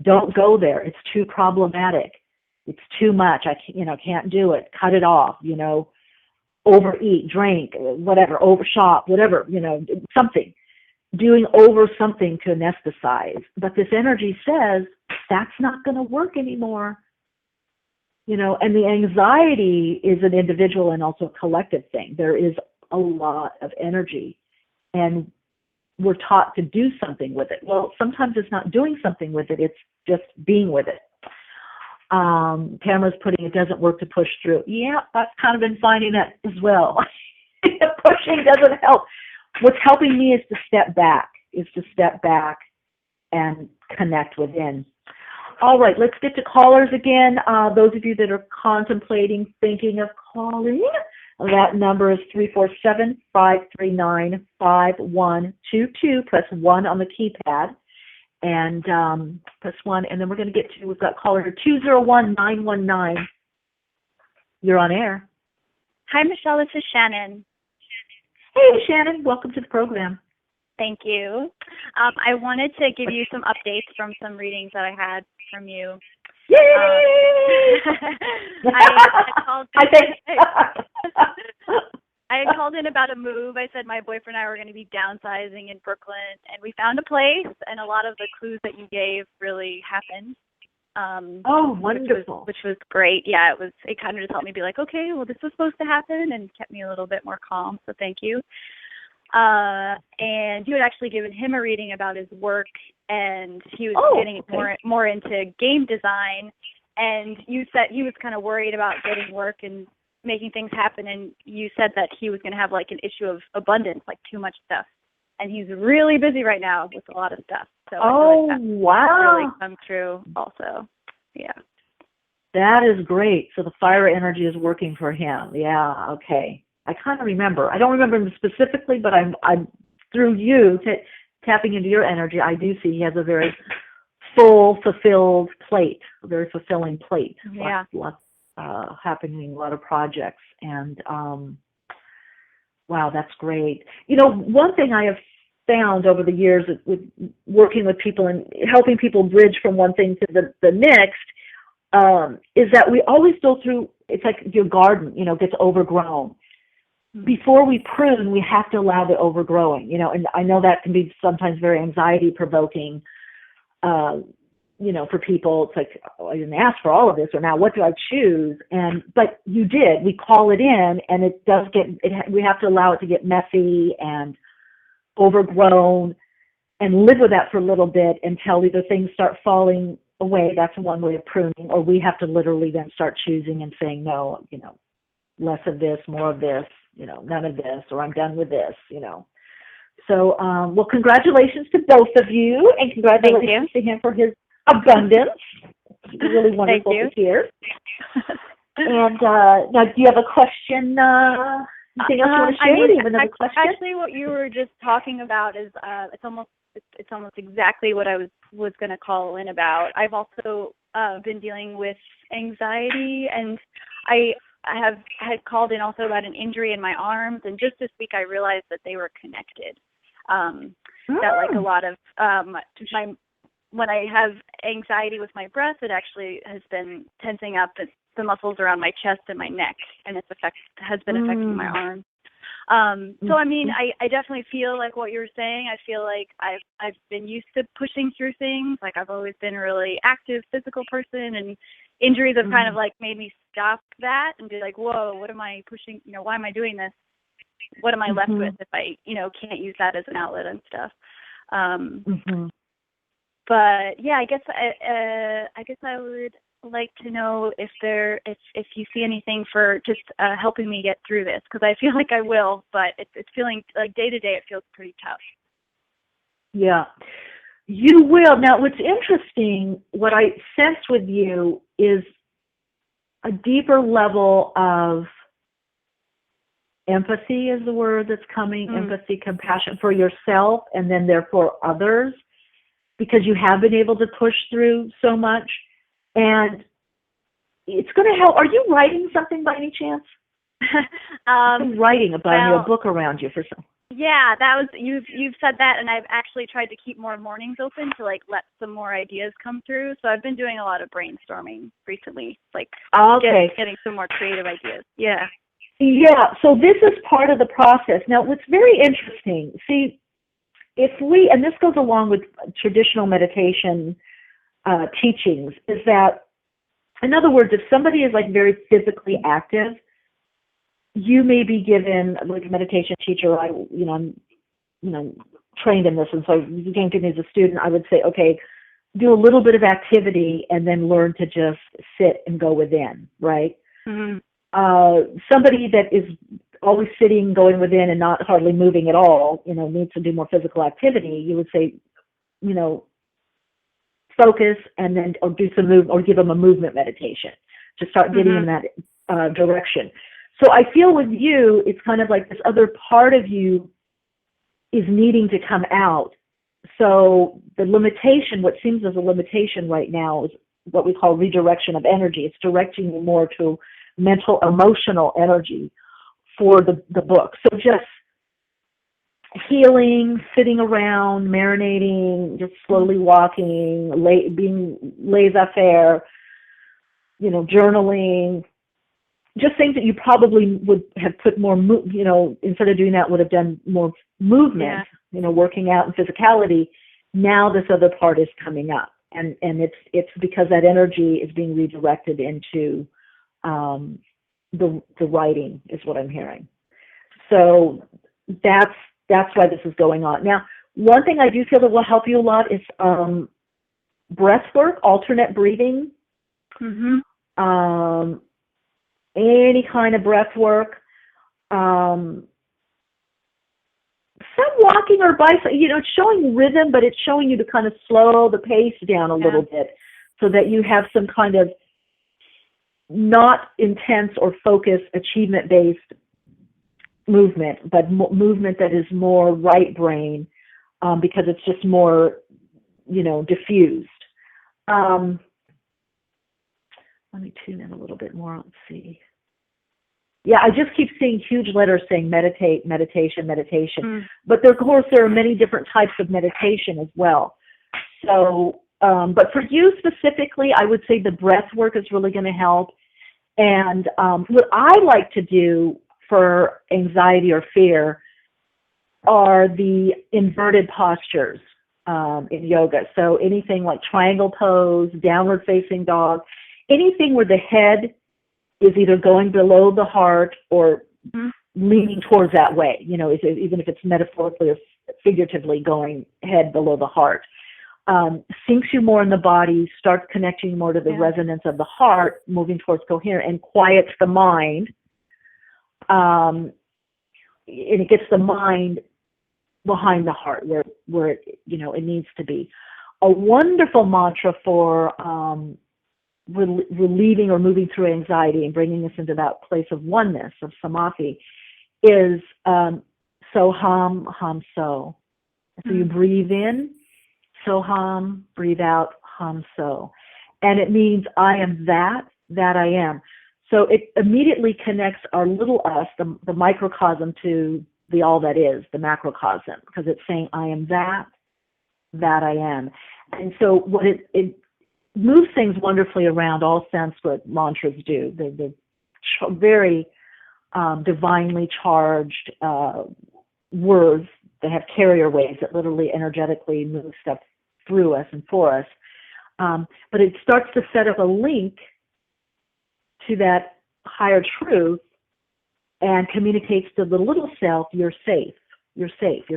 Don't go there. It's too problematic. It's too much. I can't do it. Cut it off. Overeat, drink, whatever, overshop, whatever, something. Doing over something to anesthetize. But this energy says that's not going to work anymore. And the anxiety is an individual and also a collective thing. There is a lot of energy, and we're taught to do something with it. Well, sometimes it's not doing something with it, it's just being with it. Tamara's putting, it doesn't work to push through. Yeah, I've kind of been finding that as well. Pushing doesn't help. What's helping me is to step back and connect within. All right, let's get to callers again. Those of you that are contemplating, thinking of calling, that number is 347-539-5122. Press 1 on the keypad. And press 1, and then we're going to get to, we've got caller 201-919. You're on air. Hi, Michelle. This is Shannon. Hey, Shannon. Welcome to the program. Thank you. I wanted to give you some updates from some readings that I had from you. Yay! I had called in about a move. I said my boyfriend and I were going to be downsizing in Brooklyn, and we found a place, and a lot of the clues that you gave really happened. Oh, wonderful. Which was great. Yeah, it kind of just helped me be like, okay, well, this was supposed to happen, and kept me a little bit more calm, so thank you. And you had actually given him a reading about his work, and he was getting more into game design, and you said he was kind of worried about getting work and making things happen, and you said that he was going to have like an issue of abundance, like too much stuff. And he's really busy right now with a lot of stuff. So I feel like wow. really come true also. Yeah. That is great. So the fire energy is working for him. Yeah, okay. I kind of remember. I don't remember him specifically, but I'm through you tapping into your energy, I do see he has a very full, fulfilled plate, a very fulfilling plate. Yeah. Lots happening, a lot of projects. And wow, that's great. You know, one thing I have found over the years with working with people and helping people bridge from one thing to the next is that we always go through, it's like your garden, you know, gets overgrown. Before we prune, we have to allow the overgrowing, you know, and I know that can be sometimes very anxiety provoking, you know, for people. It's like, oh, I didn't ask for all of this, or now what do I choose? But you did. We call it in, and it does we have to allow it to get messy and overgrown and live with that for a little bit until either things start falling away. That's one way of pruning, or we have to literally then start choosing and saying, no, you know, less of this, more of this, you know, none of this, or I'm done with this, you know. So, well, congratulations to both of you, and congratulations to him for his abundance. It's really wonderful to hear. And now, do you have a question? Anything else you want to share? Do you have another question? Actually, what you were just talking about is it's almost exactly what I was going to call in about. I've also been dealing with anxiety, and I had called in also about an injury in my arms, and just this week I realized that they were connected. That like a lot of when I have anxiety with my breath, it actually has been tensing up the muscles around my chest and my neck, and has been affecting my arms. So I mean, I definitely feel like what you're saying. I feel like I've been used to pushing through things. Like I've always been a really active physical person, and injuries have kind of like made me stop that and be like, whoa, what am I pushing? You know, why am I doing this? What am I left with if I, you know, can't use that as an outlet and stuff? But yeah, I guess I would like to know if you see anything for just helping me get through this, because I feel like I will, but it's feeling like day to day it feels pretty tough. Yeah, you will. Now, what's interesting, what I sense with you is a deeper level of empathy is the word that's coming, empathy, compassion for yourself, and then therefore others, because you have been able to push through so much. And it's going to help. Are you writing something by any chance? Writing about a book around you for some. Yeah, that was you've said that, and I've actually tried to keep more mornings open to like let some more ideas come through. So I've been doing a lot of brainstorming recently, like getting some more creative ideas. Yeah. Yeah. So this is part of the process. Now, what's very interesting, see, and this goes along with traditional meditation teachings, is that, in other words, if somebody is like very physically active, you may be given, like a meditation teacher, I'm trained in this, and so you came to me as a student, I would say, okay, do a little bit of activity and then learn to just sit and go within, right? Somebody that is always sitting, going within, and not hardly moving at all, needs to do more physical activity, you would say, focus and then, or do some move, or give them a movement meditation to start getting in that direction. So I feel with you, it's kind of like this other part of you is needing to come out. So the limitation, what seems as a limitation right now, is what we call redirection of energy. It's directing you more to mental, emotional energy for the book. So just healing, sitting around, marinating, just slowly walking, being laissez-faire, journaling, just things that you probably would have put more, instead of doing that, would have done more movement, working out and physicality. Now this other part is coming up. and it's because that energy is being redirected into the writing, is what I'm hearing. So that's why this is going on. Now, one thing I do feel that will help you a lot is breath work, alternate breathing, any kind of breath work, some walking or bicycle. It's showing rhythm, but it's showing you to kind of slow the pace down a little bit so that you have some kind of not intense or focused achievement-based movement, but movement that is more right brain, because it's just more, diffused. Let me tune in a little bit more. Let's see. Yeah, I just keep seeing huge letters saying meditate, meditation, meditation. But of course, there are many different types of meditation as well. So, but for you specifically, I would say the breath work is really going to help. And what I like to do for anxiety or fear are the inverted postures in yoga. So anything like triangle pose, downward facing dog, anything where the head is either going below the heart or leaning towards that way, even if it's metaphorically or figuratively going head below the heart. Sinks you more in the body, starts connecting more to the resonance of the heart, moving towards coherence, and quiets the mind. And it gets the mind behind the heart where it needs to be. A wonderful mantra for relieving or moving through anxiety and bringing us into that place of oneness, of samadhi, is so hum, hum, so. So you breathe in, so hum, breathe out, hum, so. And it means I am that I am. So it immediately connects our little us, the microcosm, to the all that is, the macrocosm, because it's saying I am that I am. And so what it moves things wonderfully around all Sanskrit mantras do. They're very divinely charged words. They have carrier waves that literally energetically move stuff through us and for us. But it starts to set up a link to that higher truth and communicates to the little self, you're safe, you're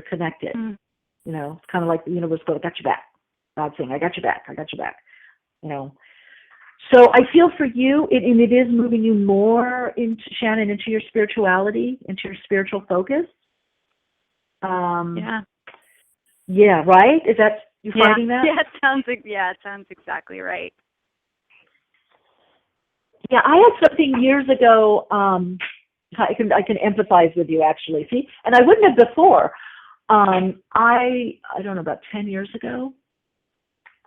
connected. It's kind of like the universe going, I got your back. God saying, I got your back, I got your back. So I feel for you, it is moving you more into, Shannon, into your spirituality, into your spiritual focus. Yeah, right? Is that, you finding that? Yeah, it sounds exactly right. Yeah, I had something years ago, I can empathize with you actually. See, and I wouldn't have before. I don't know, about 10 years ago.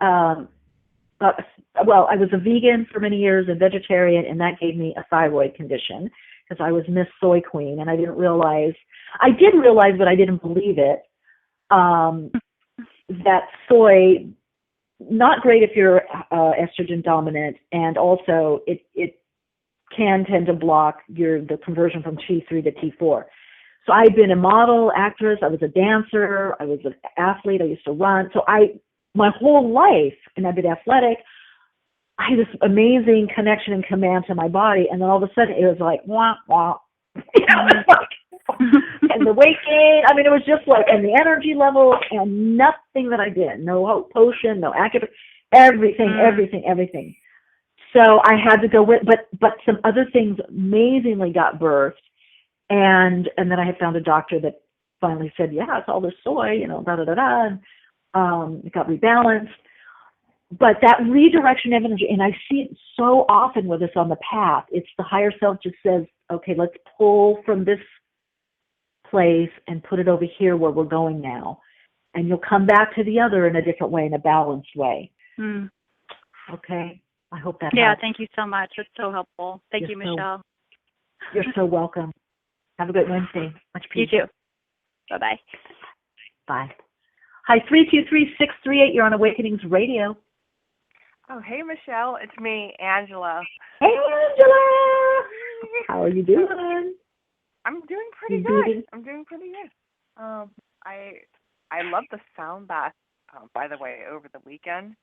Well, I was a vegan for many years, a vegetarian, and that gave me a thyroid condition because I was Miss Soy Queen, and I did realize, but I didn't believe it, that soy, not great if you're estrogen dominant, and also it can tend to block the conversion from T3 to T4. So I'd been a model, actress, I was a dancer, I was an athlete, I used to run. So my whole life, and I've been athletic, I had this amazing connection and command to my body, and then all of a sudden it was like, wah, wah. And the weight gain, it was just like, and the energy level, and nothing that I did, no potion, no acupuncture, everything. So I had to go with, but some other things amazingly got birthed, and then I had found a doctor that finally said, yeah, it's all this soy, and it got rebalanced. But that redirection of energy, and I see it so often with us on the path, it's the higher self just says, okay, let's pull from this place and put it over here where we're going now. And you'll come back to the other in a different way, in a balanced way. Okay? I hope that helps. Thank you so much. It's so helpful. Thank you, Michele. You're so welcome. Have a good Wednesday. Much peace. You too. Bye-bye. Bye. Hi, 323-638. You're on Awakenings Radio. Oh, hey, Michele. It's me, Angela. Hey, Angela. How are you doing? I'm doing pretty good. I love the sound bath, by the way, over the weekend.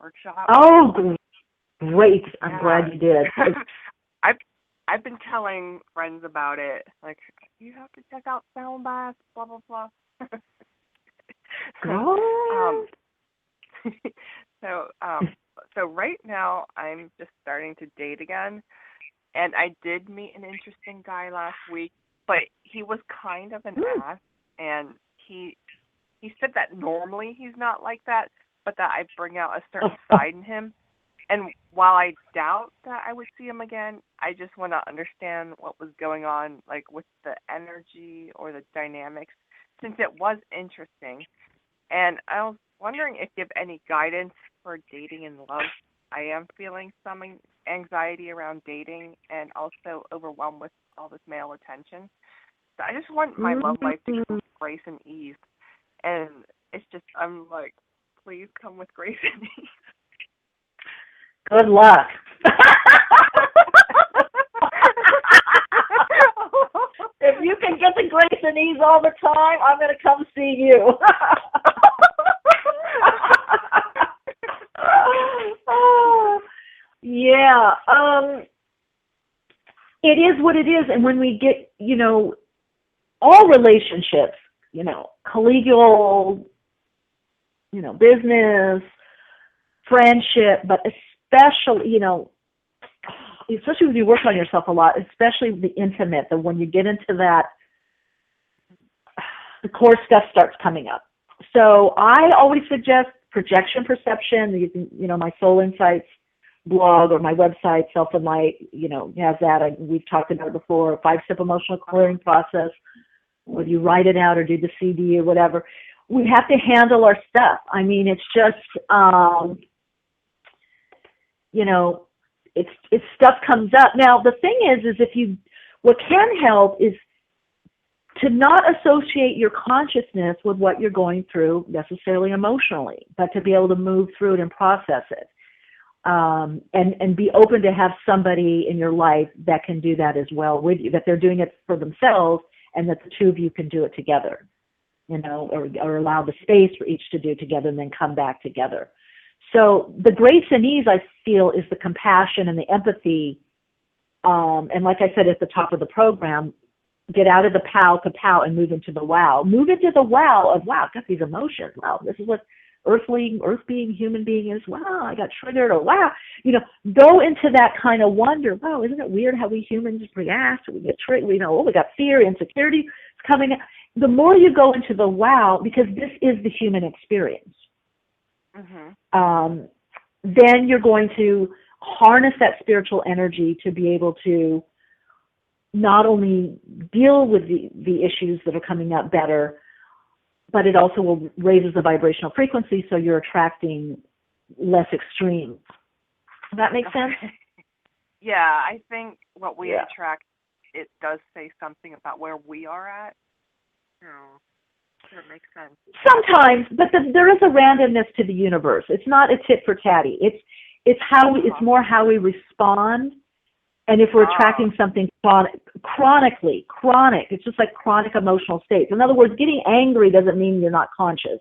workshop. Oh, great. I'm glad you did. I've been telling friends about it. Like, you have to check out sound baths, blah, blah, blah. Oh. So right now I'm just starting to date again. And I did meet an interesting guy last week, but he was kind of an ass. And he said that normally he's not like that, but that I bring out a certain side in him. And while I doubt that I would see him again, I just want to understand what was going on, like with the energy or the dynamics, since it was interesting. And I was wondering if you have any guidance for dating and love. I am feeling some anxiety around dating and also overwhelmed with all this male attention. So I just want my love life to come with grace and ease. And it's just, I'm like, please come with grace and ease. Good luck. If you can get the grace and ease all the time, I'm going to come see you. Yeah. It is what it is. And when we get, all relationships, collegial, business, friendship, but especially, especially when you work on yourself a lot, especially the intimate, that when you get into that, the core stuff starts coming up. So I always suggest projection perception, using, my Soul Insights blog or my website, Self and Light, has that. We've talked about it before, 5-step emotional clearing process, whether you write it out or do the CD or whatever. We have to handle our stuff. I mean, it's just, it's stuff comes up. Now, the thing is what can help is to not associate your consciousness with what you're going through necessarily emotionally, but to be able to move through it and process it. And be open to have somebody in your life that can do that as well with you, that they're doing it for themselves and that the two of you can do it together, or allow the space for each to do it together and then come back together. So the grace and ease, I feel, is the compassion and the empathy. And like I said at the top of the program, get out of the pow, kapow, and move into the wow. Move into the wow of, wow, I've got these emotions. Wow, this is what earth being, human being is. Wow, I got triggered. Or wow, go into that kind of wonder. Wow, isn't it weird how we humans react? We get triggered. We got fear, insecurity coming. The more you go into the wow, because this is the human experience, then you're going to harness that spiritual energy to be able to not only deal with the issues that are coming up better, but it also will raises the vibrational frequency, so you're attracting less extreme. Does that make sense? Yeah, I think what we attract, it does say something about where we are at. That makes sense. Sometimes, but there is a randomness to the universe. It's not a tit for tatty. It's more how we respond. And if we're attracting something chronic, it's just like chronic emotional states. In other words, getting angry doesn't mean you're not conscious.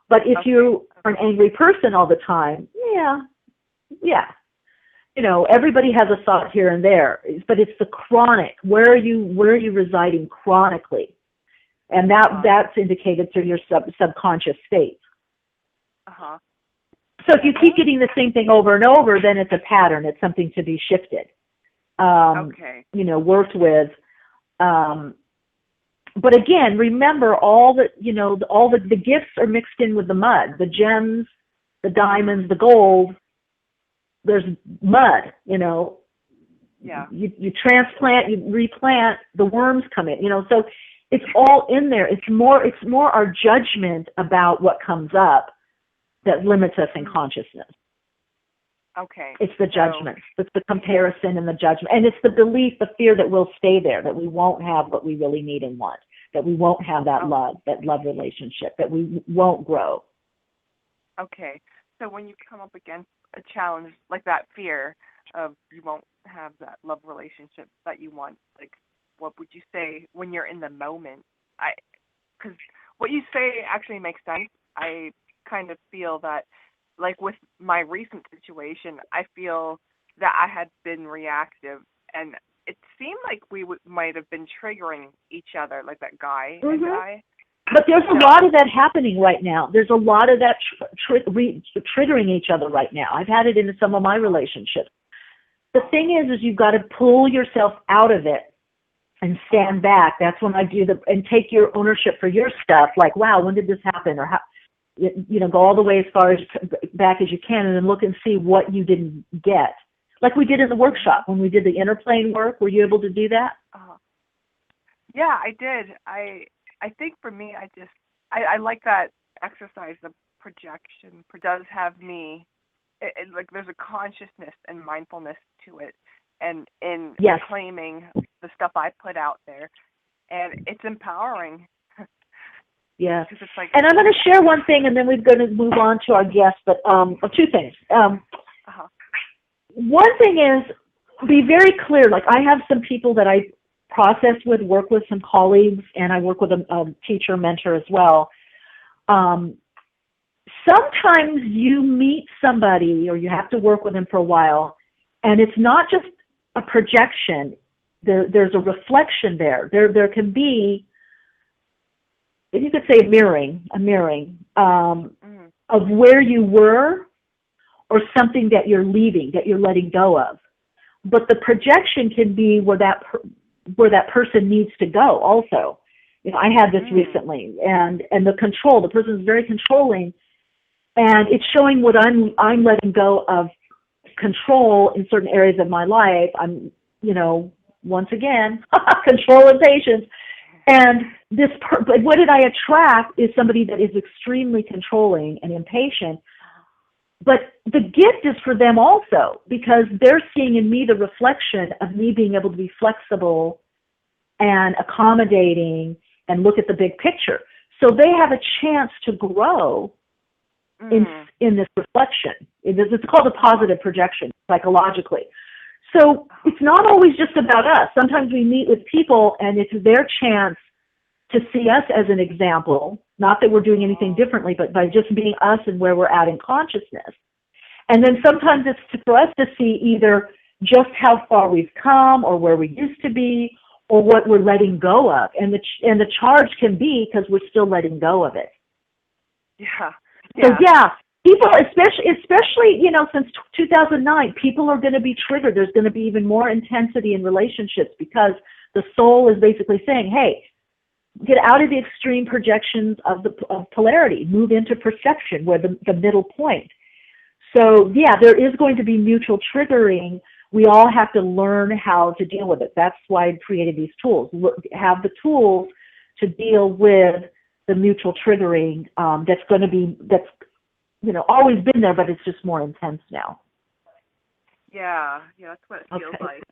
But if you are an angry person all the time, everybody has a thought here and there. But it's the chronic. Where are you residing chronically? And that's indicated through your subconscious state. So if you keep getting the same thing over and over, then it's a pattern. It's something to be shifted. Worked with. But again, remember all the gifts are mixed in with the mud, the gems, the diamonds, the gold. There's mud, Yeah. You transplant, you replant, the worms come in, so it's all in there. It's more our judgment about what comes up that limits us in consciousness. Okay. It's the judgment. It's the comparison and the judgment. And it's the belief, the fear that we'll stay there, that we won't have what we really need and want, that we won't have that love relationship, that we won't grow. Okay. So when you come up against a challenge like that fear of you won't have that love relationship that you want, like, what would you say when you're in the moment? Because what you say actually makes sense. I kind of feel that like with my recent situation, I feel that I had been reactive, and it seemed like we might have been triggering each other, like that guy and I. But there's a lot of that happening right now. There's a lot of that triggering each other right now. I've had it in some of my relationships. The thing is you've got to pull yourself out of it and stand back. That's when I do and take your ownership for your stuff. Like, wow, when did this happen? Or how, go all the way as far as back as you can, and then look and see what you didn't get. Like we did in the workshop when we did the inner plane work. Were you able to do that? Yeah, I did. I think for me, I like that exercise. The projection does have me, like there's a consciousness and mindfulness to it, and in claiming the stuff I put out there, and it's empowering. Yes. It's like, and I'm going to share one thing, and then we're going to move on to our guest, but two things. One thing is, be very clear. Like I have some people that I process with, work with some colleagues, and I work with a teacher mentor as well. Sometimes you meet somebody or you have to work with them for a while, and it's not just a projection. There's a reflection there. There can be, you could say a mirroring of where you were or something that you're leaving, that you're letting go of. But the projection can be where that person needs to go also. I had this recently, and the person is very controlling, and it's showing what I'm letting go of control in certain areas of my life. I'm, once again, control and patience. And but what did I attract is somebody that is extremely controlling and impatient. But the gift is for them also, because they're seeing in me the reflection of me being able to be flexible and accommodating and look at the big picture. So they have a chance to grow in this reflection. It's called a positive projection psychologically. So it's not always just about us. Sometimes we meet with people and it's their chance to see us as an example, not that we're doing anything differently, but by just being us and where we're at in consciousness. And then sometimes it's for us to see either just how far we've come or where we used to be or what we're letting go of. And the charge can be because we're still letting go of it. Yeah. So people, especially since 2009, people are going to be triggered. There's going to be even more intensity in relationships because the soul is basically saying, hey, get out of the extreme projections of polarity, move into perception, where the middle point. So there is going to be mutual triggering. We all have to learn how to deal with it. That's why I created these tools. Have the tools to deal with the mutual triggering that's always been there, but it's just more intense now. Yeah, that's what it feels like.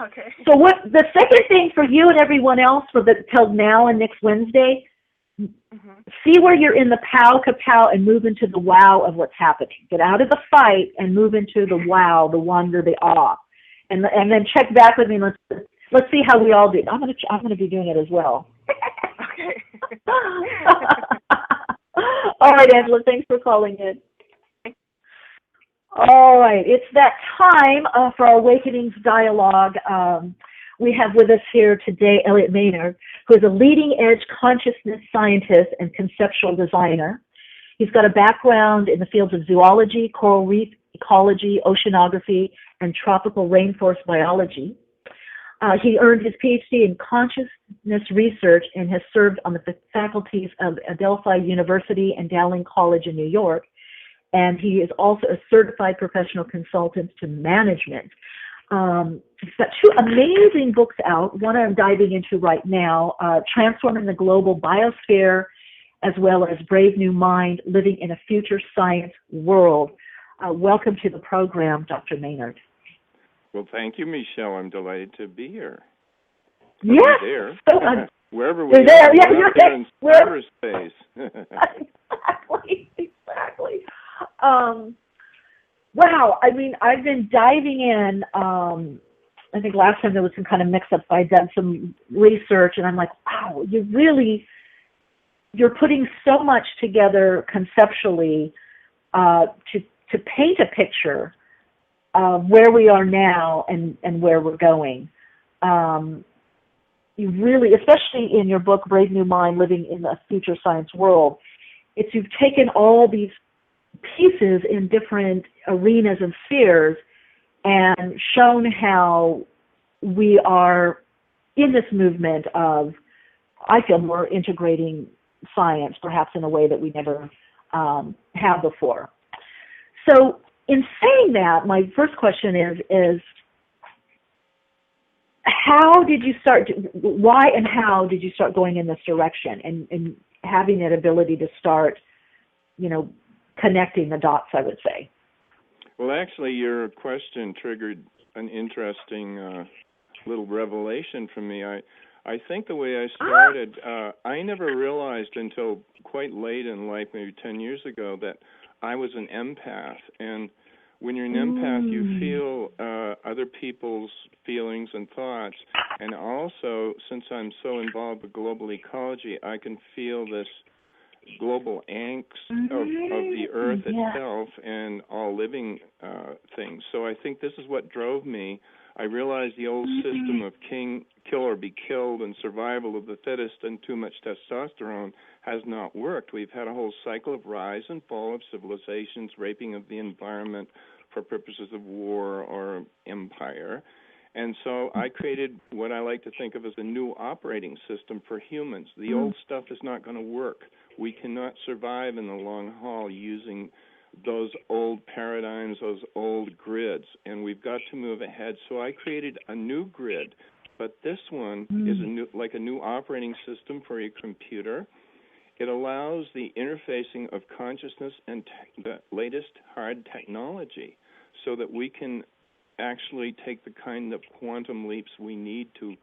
Okay. So what the second thing for you and everyone else till now and next Wednesday, see where you're in the pow kapow and move into the wow of what's happening. Get out of the fight and move into the wow, the wonder, the awe, and then check back with me. Let's see how we all do. I'm gonna be doing it as well. Okay. All right, Angela. Thanks for calling in. All right, it's that time for our Awakenings Dialogue. We have with us here today Elliott Maynard, who is a leading-edge consciousness scientist and conceptual designer. He's got a background in the fields of zoology, coral reef ecology, oceanography, and tropical rainforest biology. He earned his Ph.D. in consciousness research and has served on the faculties of Adelphi University and Dowling College in New York. And he is also a certified professional consultant to management. He's got two amazing books out. One I'm diving into right now, Transforming the Global Biosphere, as well as Brave New Mind, Living in a Future Science World. Welcome to the program, Dr. Maynard. Well, thank you, Michele. I'm delighted to be here. Yes. There. So, wherever we you're are. there. Yeah, you're there in cyberspace. Exactly. Wow. I mean, I've been diving in. I think last time there was some kind of mix-up. So I'd done some research, and I'm like, wow, you're putting so much together conceptually to paint a picture of where we are now and where we're going. You really, especially in your book, Brave New Mind, Living in a Future Science World, you've taken all these pieces in different arenas and spheres and shown how we are in this movement of, I feel, more integrating science, perhaps in a way that we never have before. So in saying that, my first question is how did you start, why and how did you start going in this direction and having that ability to start, connecting the dots, I would say? Well, actually, your question triggered an interesting little revelation for me. I think the way I started, I never realized until quite late in life, maybe 10 years ago, that I was an empath. And when you're an empath, you feel other people's feelings and thoughts. And also, since I'm so involved with global ecology, I can feel this global angst of the earth itself and all living things. So I think this is what drove me. I realized the old system of kill or be killed and survival of the fittest and too much testosterone has not worked. We've had a whole cycle of rise and fall of civilizations, raping of the environment for purposes of war or empire. And so I created what I like to think of as a new operating system for humans. The old stuff is not going to work. We cannot survive in the long haul using those old paradigms, those old grids, and we've got to move ahead. So I created a new grid, but this one is like a new operating system for your computer. It allows the interfacing of consciousness and the latest hard technology so that we can actually take the kind of quantum leaps we need to.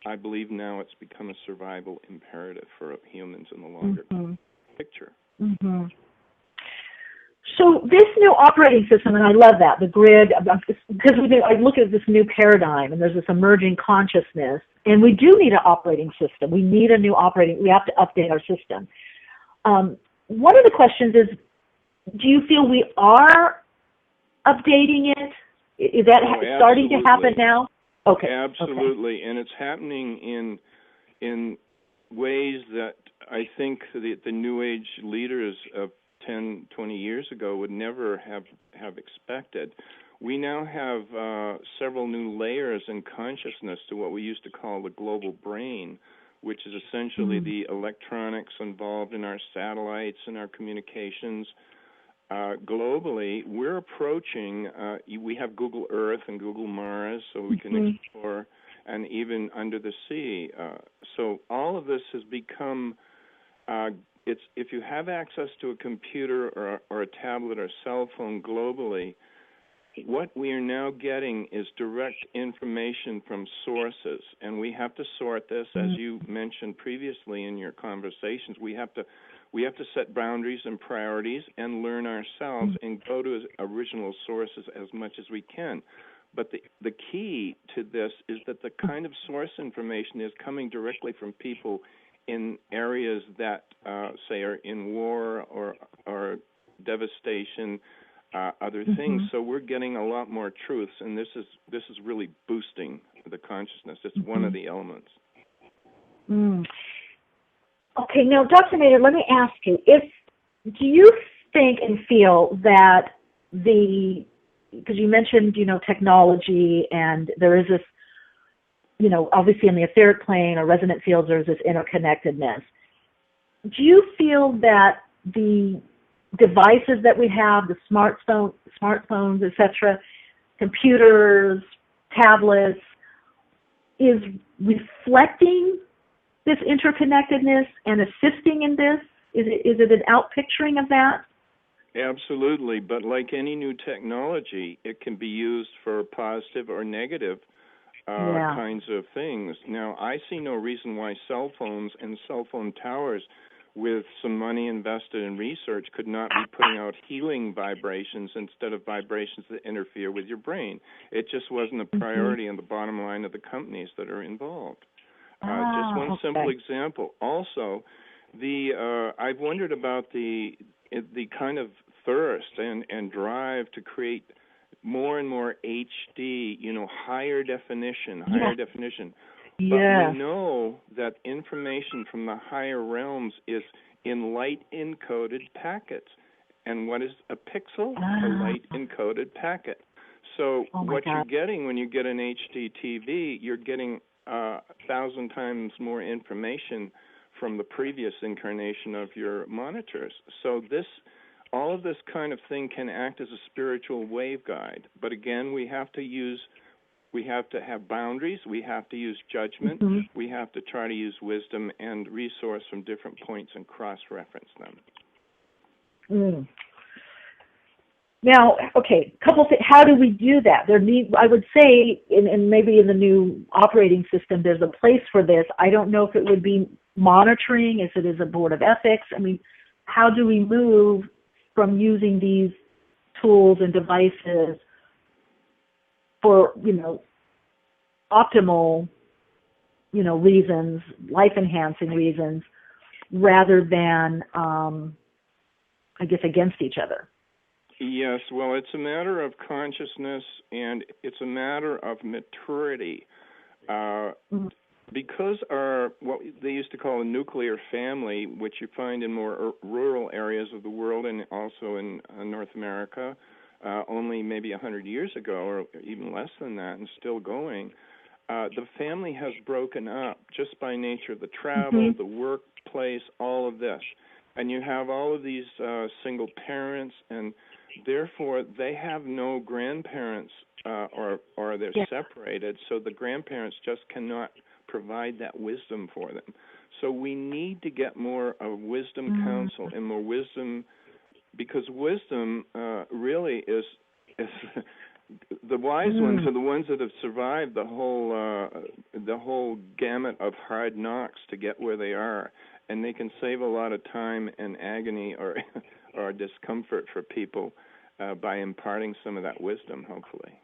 I believe now it's become a survival imperative for humans in the longer picture. So this new operating system, and I love that, the grid, because I look at this new paradigm, and there's this emerging consciousness, and we do need an operating system. We need a new operating, we have to update our system. One of the questions is, do you feel we are updating it? Is that starting to happen now? Okay. Absolutely, and it's happening in ways that I think the New Age leaders of 10, 20 years ago would never have expected. We now have several new layers in consciousness to what we used to call the global brain, which is essentially the electronics involved in our satellites and our communications. Globally, we're approaching, we have Google Earth and Google Mars, so we can explore, and even under the sea. So all of this has become, if you have access to a computer or a tablet or cell phone globally, what we are now getting is direct information from sources, and we have to sort this, as you mentioned previously in your conversations. We have to set boundaries and priorities and learn ourselves and go to original sources as much as we can. But the key to this is that the kind of source information is coming directly from people in areas that, say, are in war or devastation, other things. So we're getting a lot more truths, and this is really boosting the consciousness. It's one of the elements. Okay, now, Dr. Maynard, let me ask you, do you think and feel that because you mentioned, technology, and there is this, obviously in the etheric plane or resonant fields, there's this interconnectedness. Do you feel that the devices that we have, the smartphones, etc., computers, tablets, is reflecting this interconnectedness and assisting in this? Is it an outpicturing of that? Absolutely, but like any new technology, it can be used for positive or negative kinds of things. Now, I see no reason why cell phones and cell phone towers, with some money invested in research, could not be putting out healing vibrations instead of vibrations that interfere with your brain. It just wasn't a priority on the bottom line of the companies that are involved. Just one simple example. Also, I've wondered about the kind of thirst and drive to create more and more HD, higher definition. But we know that information from the higher realms is in light-encoded packets. And what is a pixel? A light-encoded packet. So what you're getting when you get an HD TV, you're getting 1,000 times more information from the previous incarnation of your monitors. So all of this kind of thing can act as a spiritual waveguide. But again, we have to have boundaries, we have to use judgment, we have to try to use wisdom and resource from different points and cross-reference them. Now, couple things. How do we do that? I would say, and maybe in the new operating system, there's a place for this. I don't know if it would be monitoring, if it is a board of ethics. I mean, how do we move from using these tools and devices for, optimal, reasons, life-enhancing reasons, rather than, against each other? Yes, well, it's a matter of consciousness, and it's a matter of maturity. Because what they used to call a nuclear family, which you find in more rural areas of the world and also in North America, only maybe 100 years ago, or even less than that, and still going, the family has broken up just by nature of the travel, the workplace, all of this. And you have all of these single parents, and therefore they have no grandparents, or they're separated, so the grandparents just cannot provide that wisdom for them. So we need to get more of wisdom counsel and more wisdom, because wisdom really is the wise ones are the ones that have survived the whole gamut of hard knocks to get where they are, and they can save a lot of time and agony or discomfort for people by imparting some of that wisdom, hopefully.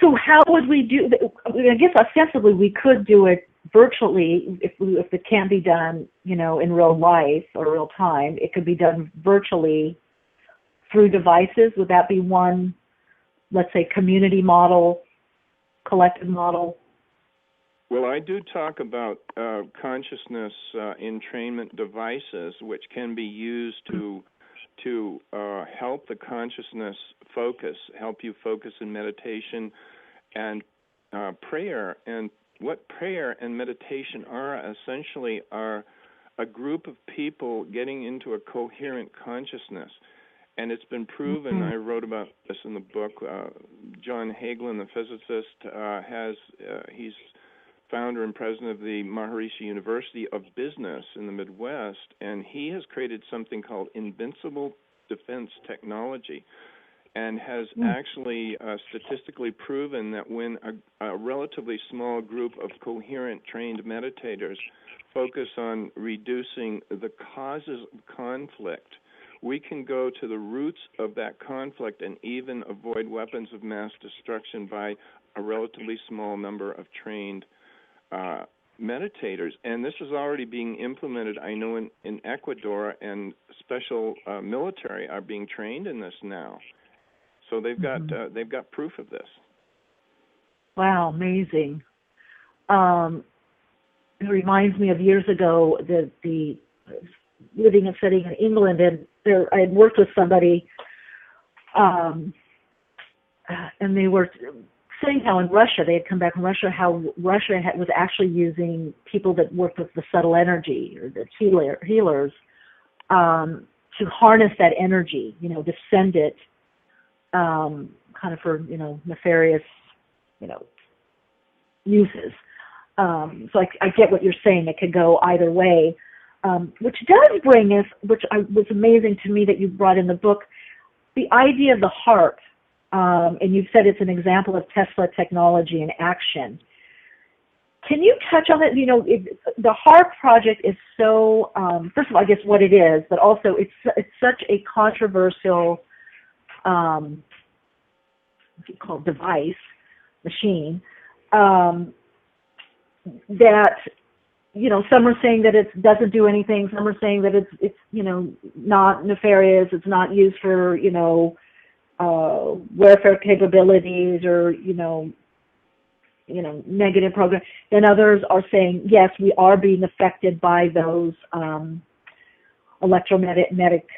So how would we do? I guess ostensibly we could do it virtually if it can't be done, in real life or real time. It could be done virtually through devices. Would that be one, let's say, community model, collective model? Well, I do talk about consciousness entrainment devices, which can be used to help the consciousness focus, help you focus in meditation and prayer. And what prayer and meditation are essentially are a group of people getting into a coherent consciousness. And it's been proven, I wrote about this in the book, John Hagelin, the physicist, he's founder and president of the Maharishi University of Business in the Midwest, and he has created something called invincible defense technology, and has actually statistically proven that when a relatively small group of coherent trained meditators focus on reducing the causes of conflict, we can go to the roots of that conflict and even avoid weapons of mass destruction by a relatively small number of trained meditators. And this is already being implemented, I know, in Ecuador, and special military are being trained in this now. So they've got proof of this. Wow, amazing. It reminds me of years ago that the living and studying in England, and I had worked with somebody, and they were saying how in Russia, they had come back from Russia, how Russia was actually using people that worked with the subtle energy, or the healers, to harness that energy, to send it kind of for, nefarious, uses. So I get what you're saying. It could go either way, which does bring us, which was amazing to me that you brought in the book, the idea of the heart. And you've said it's an example of Tesla technology in action. Can you touch on it? The HARP project is so, first of all, I guess what it is, but also it's such a controversial what do you call it, device, machine, that some are saying that it doesn't do anything. Some are saying that it's not nefarious. It's not used for, welfare capabilities or, negative program. Then others are saying, yes, we are being affected by those electromagnetic,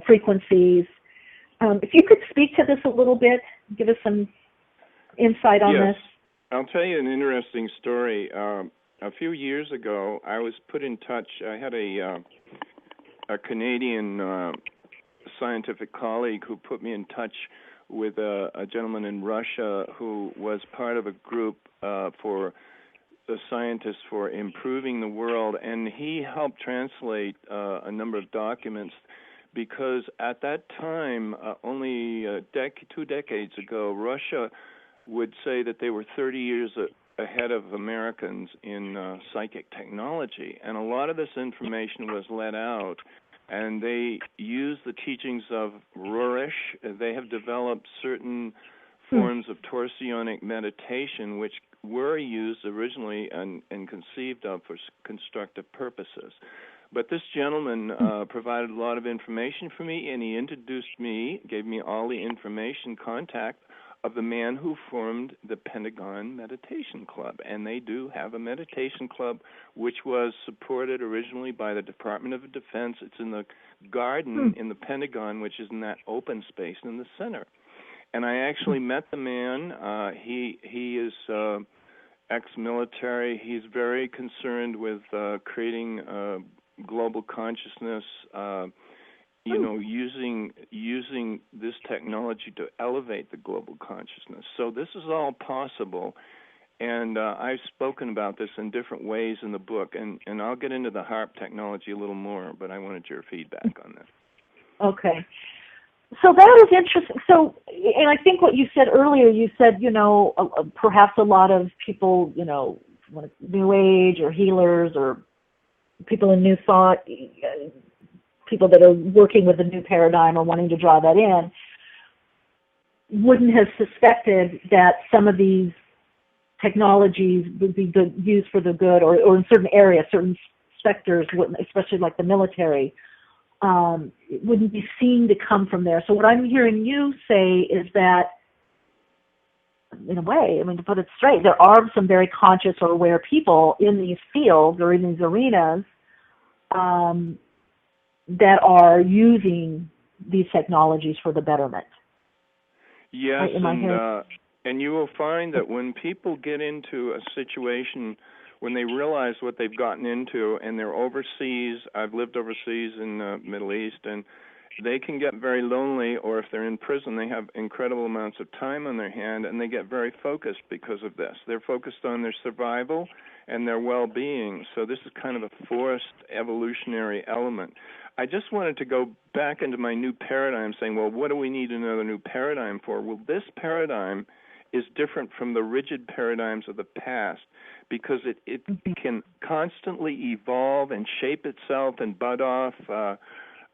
frequencies. If you could speak to this a little bit, give us some insight on this. I'll tell you an interesting story. A few years ago, I was put in touch. I had a Canadian scientific colleague who put me in touch with a gentleman in Russia who was part of a group for the scientists for improving the world, and he helped translate a number of documents because at that time, only 2 decades ago, Russia would say that they were 30 years ahead of Americans in psychic technology, and a lot of this information was let out, and they used the teachings of Rorish. They have developed certain forms of torsionic meditation which were used originally and conceived of for constructive purposes. But this gentleman provided a lot of information for me, and he introduced me, gave me all the information contact of the man who formed the Pentagon Meditation Club. And they do have a meditation club which was supported originally by the Department of Defense. It's in the garden in the Pentagon, which is in that open space in the center. And I actually met the man. He is ex-military. He's very concerned with creating global consciousness, using this technology to elevate the global consciousness. So this is all possible, and I've spoken about this in different ways in the book, and I'll get into the HARP technology a little more, but I wanted your feedback on that. Okay. So that is interesting. So, and I think what you said earlier, you said, perhaps a lot of people, New Age or healers or people in New Thought, people that are working with a new paradigm or wanting to draw that in, wouldn't have suspected that some of these technologies would be used for the good, or in certain areas, certain sectors, especially like the military, it wouldn't be seen to come from there. So what I'm hearing you say is that, in a way, to put it straight, there are some very conscious or aware people in these fields or in these arenas that are using these technologies for the betterment. Yes, and you will find that when people get into a situation, when they realize what they've gotten into and they're overseas, I've lived overseas in the Middle East, and they can get very lonely, or if they're in prison, they have incredible amounts of time on their hand, and they get very focused because of this. They're focused on their survival and their well-being, so this is kind of a forced evolutionary element. I just wanted to go back into my new paradigm saying, well, what do we need another new paradigm for? Well, this paradigm is different from the rigid paradigms of the past because it can constantly evolve and shape itself and bud off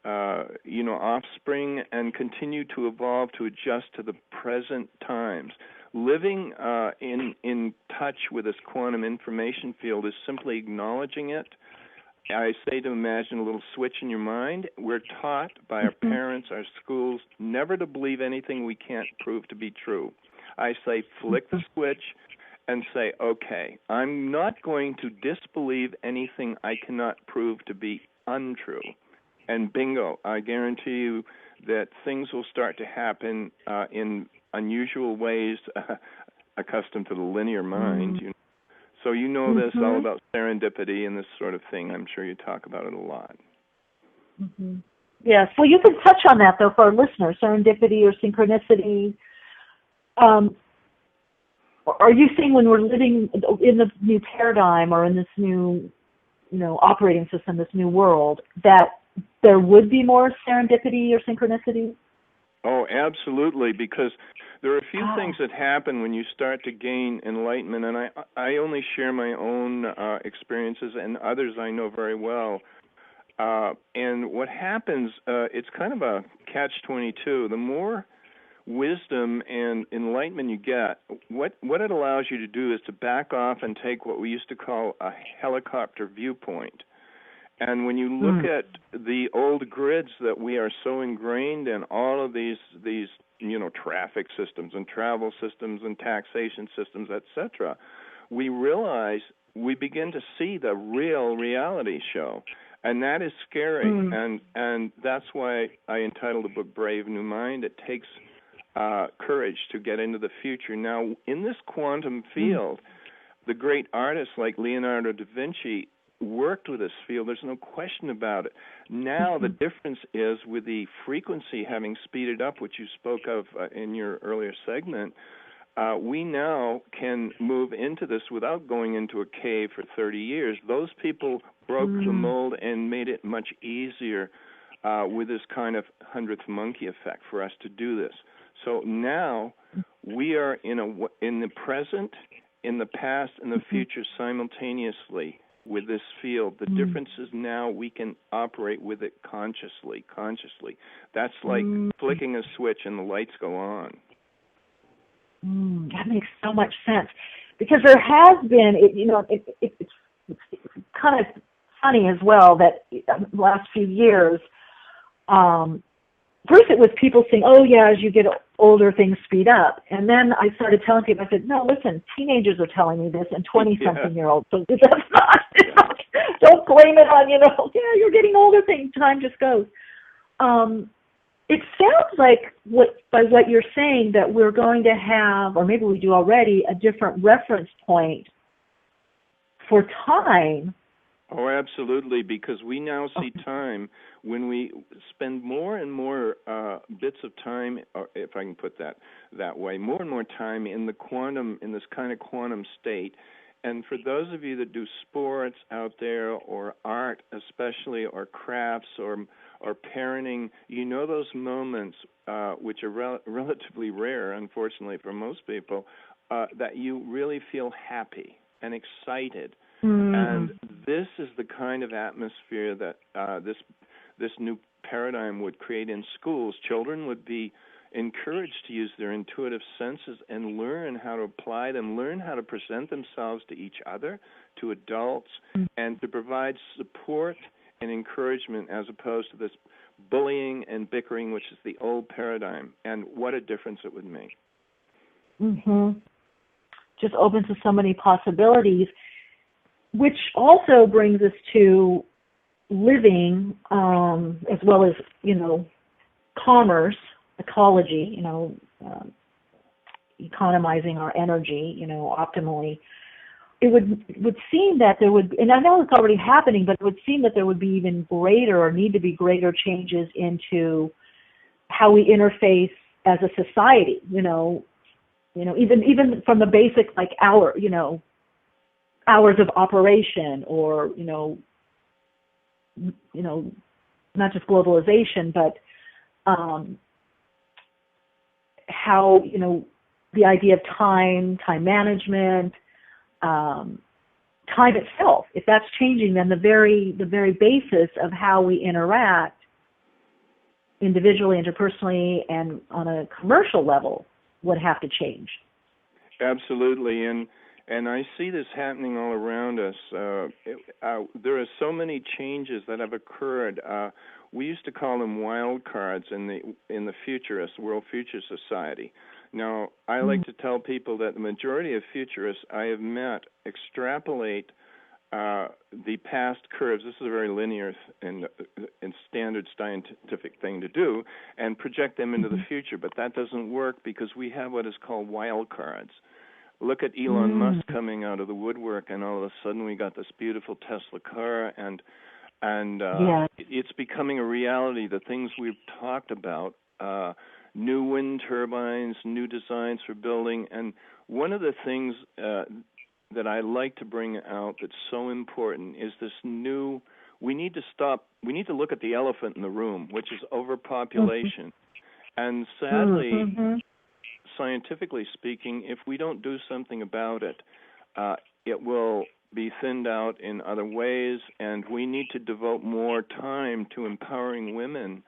offspring and continue to evolve to adjust to the present times. Living in touch with this quantum information field is simply acknowledging it. I say to imagine a little switch in your mind. We're taught by our parents, our schools, never to believe anything we can't prove to be true. I say flick the switch and say, okay, I'm not going to disbelieve anything I cannot prove to be untrue. And bingo, I guarantee you that things will start to happen in unusual ways, accustomed to the linear mind. So this all about serendipity and this sort of thing. I'm sure you talk about it a lot. Yes. Well, you can touch on that, though, for our listeners, serendipity or synchronicity. Are you saying when we're living in the new paradigm or in this new, operating system, this new world, that there would be more serendipity or synchronicity? Oh, absolutely, because there are a few things that happen when you start to gain enlightenment, and I only share my own experiences, and others I know very well. And what happens, it's kind of a catch-22. The more wisdom and enlightenment you get, what it allows you to do is to back off and take what we used to call a helicopter viewpoint. And when you look at the old grids that we are so ingrained in, all of these traffic systems and travel systems and taxation systems, etc., we realize we begin to see the real reality show. And that is scary, and that's why I entitled the book Brave New Mind. It takes courage to get into the future. Now, in this quantum field, the great artists like Leonardo da Vinci worked with this field. There's no question about it. Now, the difference is with the frequency having speeded up, which you spoke of in your earlier segment, we now can move into this without going into a cave for 30 years. Those people broke the mold and made it much easier with this kind of 100th monkey effect for us to do this. So now we are in the present, in the past, and the future simultaneously with this field. The difference is now we can operate with it consciously. That's like flicking a switch and the lights go on. That makes so much sense, because there has been, it's kind of funny as well that the last few years, first it was people saying, oh yeah, as you get older, things speed up. And then I started telling people, I said, no, listen, teenagers are telling me this and 20-something-year-olds. So that's not, don't blame it on, you're getting older, time just goes. It sounds like, by what you're saying, that we're going to have, or maybe we do already, a different reference point for time. Oh, absolutely, because we now see time when we spend more and more bits of time, or if I can put that way, more and more time in this kind of quantum state. And for those of you that do sports out there, or art especially, or crafts, or parenting, those moments, which are relatively rare, unfortunately, for most people, that you really feel happy and excited. And this is the kind of atmosphere that this new paradigm would create in schools. Children would be encouraged to use their intuitive senses and learn how to apply them, learn how to present themselves to each other, to adults, and to provide support and encouragement, as opposed to this bullying and bickering, which is the old paradigm. And what a difference it would make. Just opens to so many possibilities, which also brings us to living, as well as, commerce, ecology, economizing our energy, optimally. It would seem that there would, and I know it's already happening, but it would seem that there would be even greater, or need to be greater, changes into how we interface as a society. Even from the basic, like hours of operation, or not just globalization, but how the idea of time management. Time itself, if that's changing, then the very basis of how we interact individually, interpersonally, and on a commercial level would have to change. Absolutely, and I see this happening all around us. There are so many changes that have occurred. We used to call them wild cards in the Futurist World Future Society. Now, I like to tell people that the majority of futurists I have met extrapolate the past curves. This is a very linear and standard scientific thing to do, and project them into the future. But that doesn't work, because we have what is called wild cards. Look at Elon Musk coming out of the woodwork, and all of a sudden we got this beautiful Tesla car, and it's becoming a reality. The things we've talked about. New wind turbines, new designs for building. And one of the things that I like to bring out that's so important is this we need to look at the elephant in the room, which is overpopulation. And sadly, scientifically speaking, if we don't do something about it, it will be thinned out in other ways, and we need to devote more time to empowering women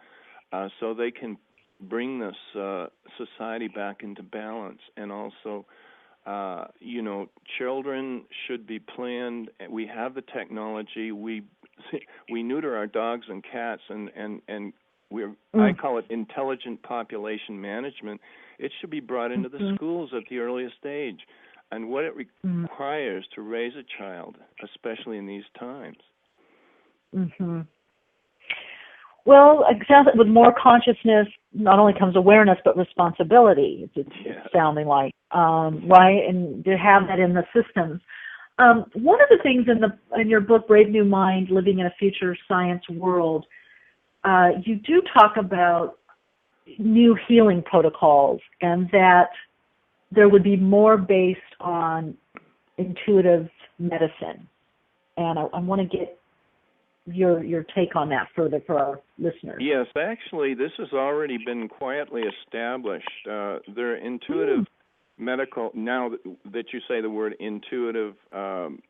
so they can bring this society back into balance. And also, children should be planned. We have the technology. We neuter our dogs and cats, and I call it intelligent population management. It should be brought into the schools at the earliest age, and what it requires to raise a child, especially in these times. Mm-hmm. Well, it sounds like with more consciousness, not only comes awareness, but responsibility, it's sounding like, right? And to have that in the systems. One of the things in your book, Brave New Mind, Living in a Future Science World, you do talk about new healing protocols, and that there would be more based on intuitive medicine. And I want to get your take on that further for our listeners. Yes, actually, this has already been quietly established. There are intuitive medical, now that you say the word intuitive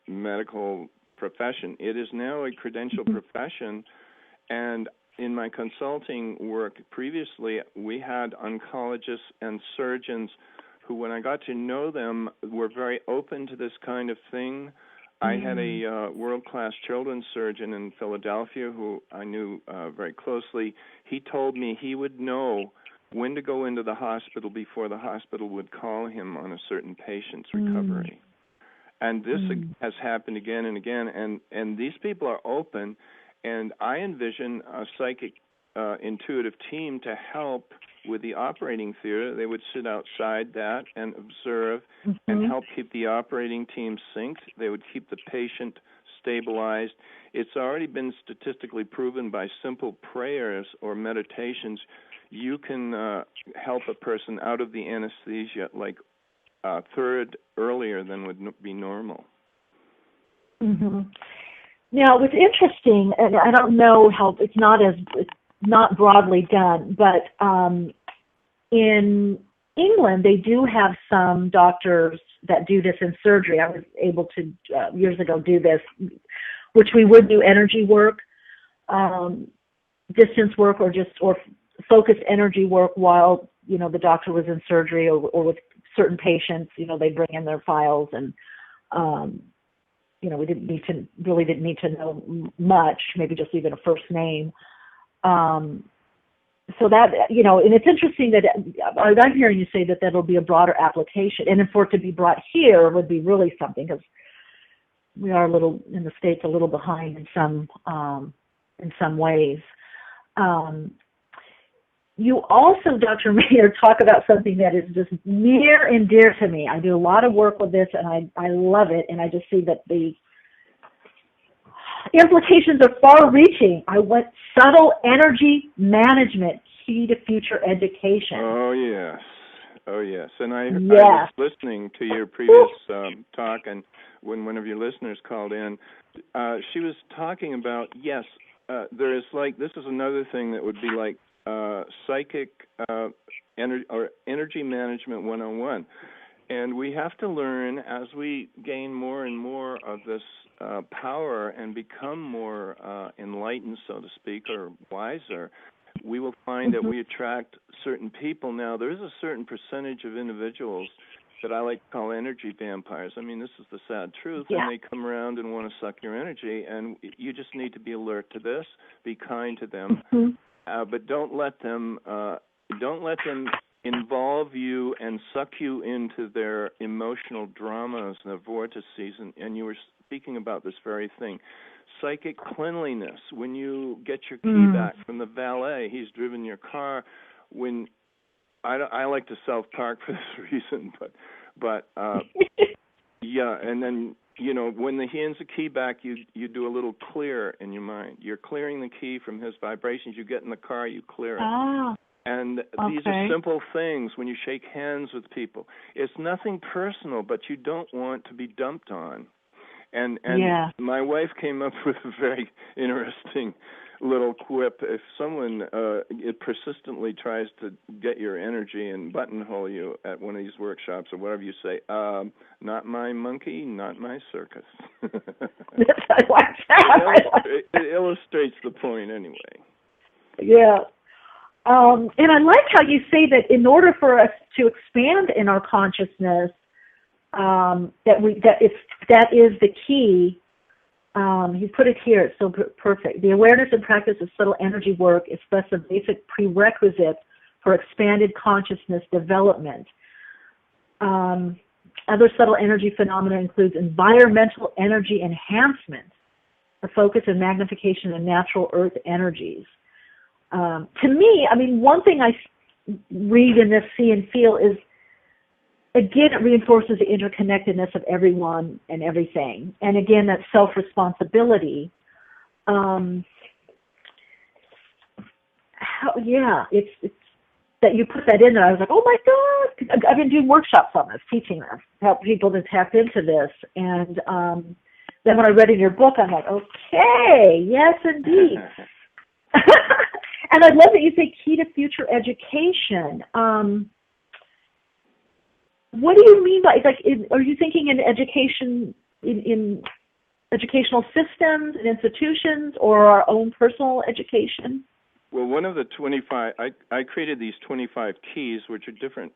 medical profession, it is now a credentialed profession. And in my consulting work previously, we had oncologists and surgeons who, when I got to know them, were very open to this kind of thing. I had a world-class children's surgeon in Philadelphia who I knew very closely. He told me he would know when to go into the hospital before the hospital would call him on a certain patient's recovery. And this has happened again and again, and these people are open, and I envision a psychic intuitive team to help with the operating theater. They would sit outside that and observe and help keep the operating team synced. They would keep the patient stabilized. It's already been statistically proven by simple prayers or meditations, you can help a person out of the anesthesia like a third earlier than would be normal. Now, what's interesting, and I don't know how it's not broadly done, but in England they do have some doctors that do this in surgery. I was able to years ago do this, which we would do energy work, distance work, or focused energy work while the doctor was in surgery, or with certain patients. They bring in their files, and we didn't need to know much, maybe just even a first name. So that, and it's interesting that I'm hearing you say that that'll be a broader application, and for it to be brought here would be really something, because we are in the States a little behind in some ways. You also, Dr. Maynard, talk about something that is just near and dear to me. I do a lot of work with this, and I love it, and I just see that the implications are far-reaching. I want subtle energy management, key to future education. Oh, yes. And I was listening to your previous talk, and when one of your listeners called in, she was talking about, there is this is another thing that would be like psychic energy management 101. And we have to learn, as we gain more and more of this power and become more enlightened, so to speak, or wiser, we will find that we attract certain people. Now, there is a certain percentage of individuals that I like to call energy vampires. I mean, this is the sad truth, and they come around and want to suck your energy, and you just need to be alert to this, be kind to them, but don't let them involve you and suck you into their emotional dramas and their vortices, and you were speaking about this very thing. Psychic cleanliness. When you get your key back from the valet, he's driven your car. When I like to self-park for this reason, but and then when he hands the key back, you do a little clear in your mind. You're clearing the key from his vibrations. You get in the car, you clear it. And these are simple things when you shake hands with people. It's nothing personal, but you don't want to be dumped on. And my wife came up with a very interesting little quip. If someone persistently tries to get your energy and buttonhole you at one of these workshops or whatever, you say, not my monkey, not my circus. It illustrates the point anyway. Yeah. And I like how you say that in order for us to expand in our consciousness, that is the key. You put it here, it's so perfect. The awareness and practice of subtle energy work is thus a basic prerequisite for expanded consciousness development. Other subtle energy phenomena includes environmental energy enhancement, the focus and magnification of natural earth energies. To me, I mean, one thing I read in this, see and feel is, again, it reinforces the interconnectedness of everyone and everything. And again, that self-responsibility. It's that you put that in there. I was like, oh my God. I've been doing workshops on this, teaching this, help people to tap into this. And then when I read in your book, I'm like, okay, yes, indeed. And I love that you say key to future education. What do you mean by, are you thinking in education, in educational systems and institutions, or our own personal education? Well, one of the 25, I created these 25 keys, which are different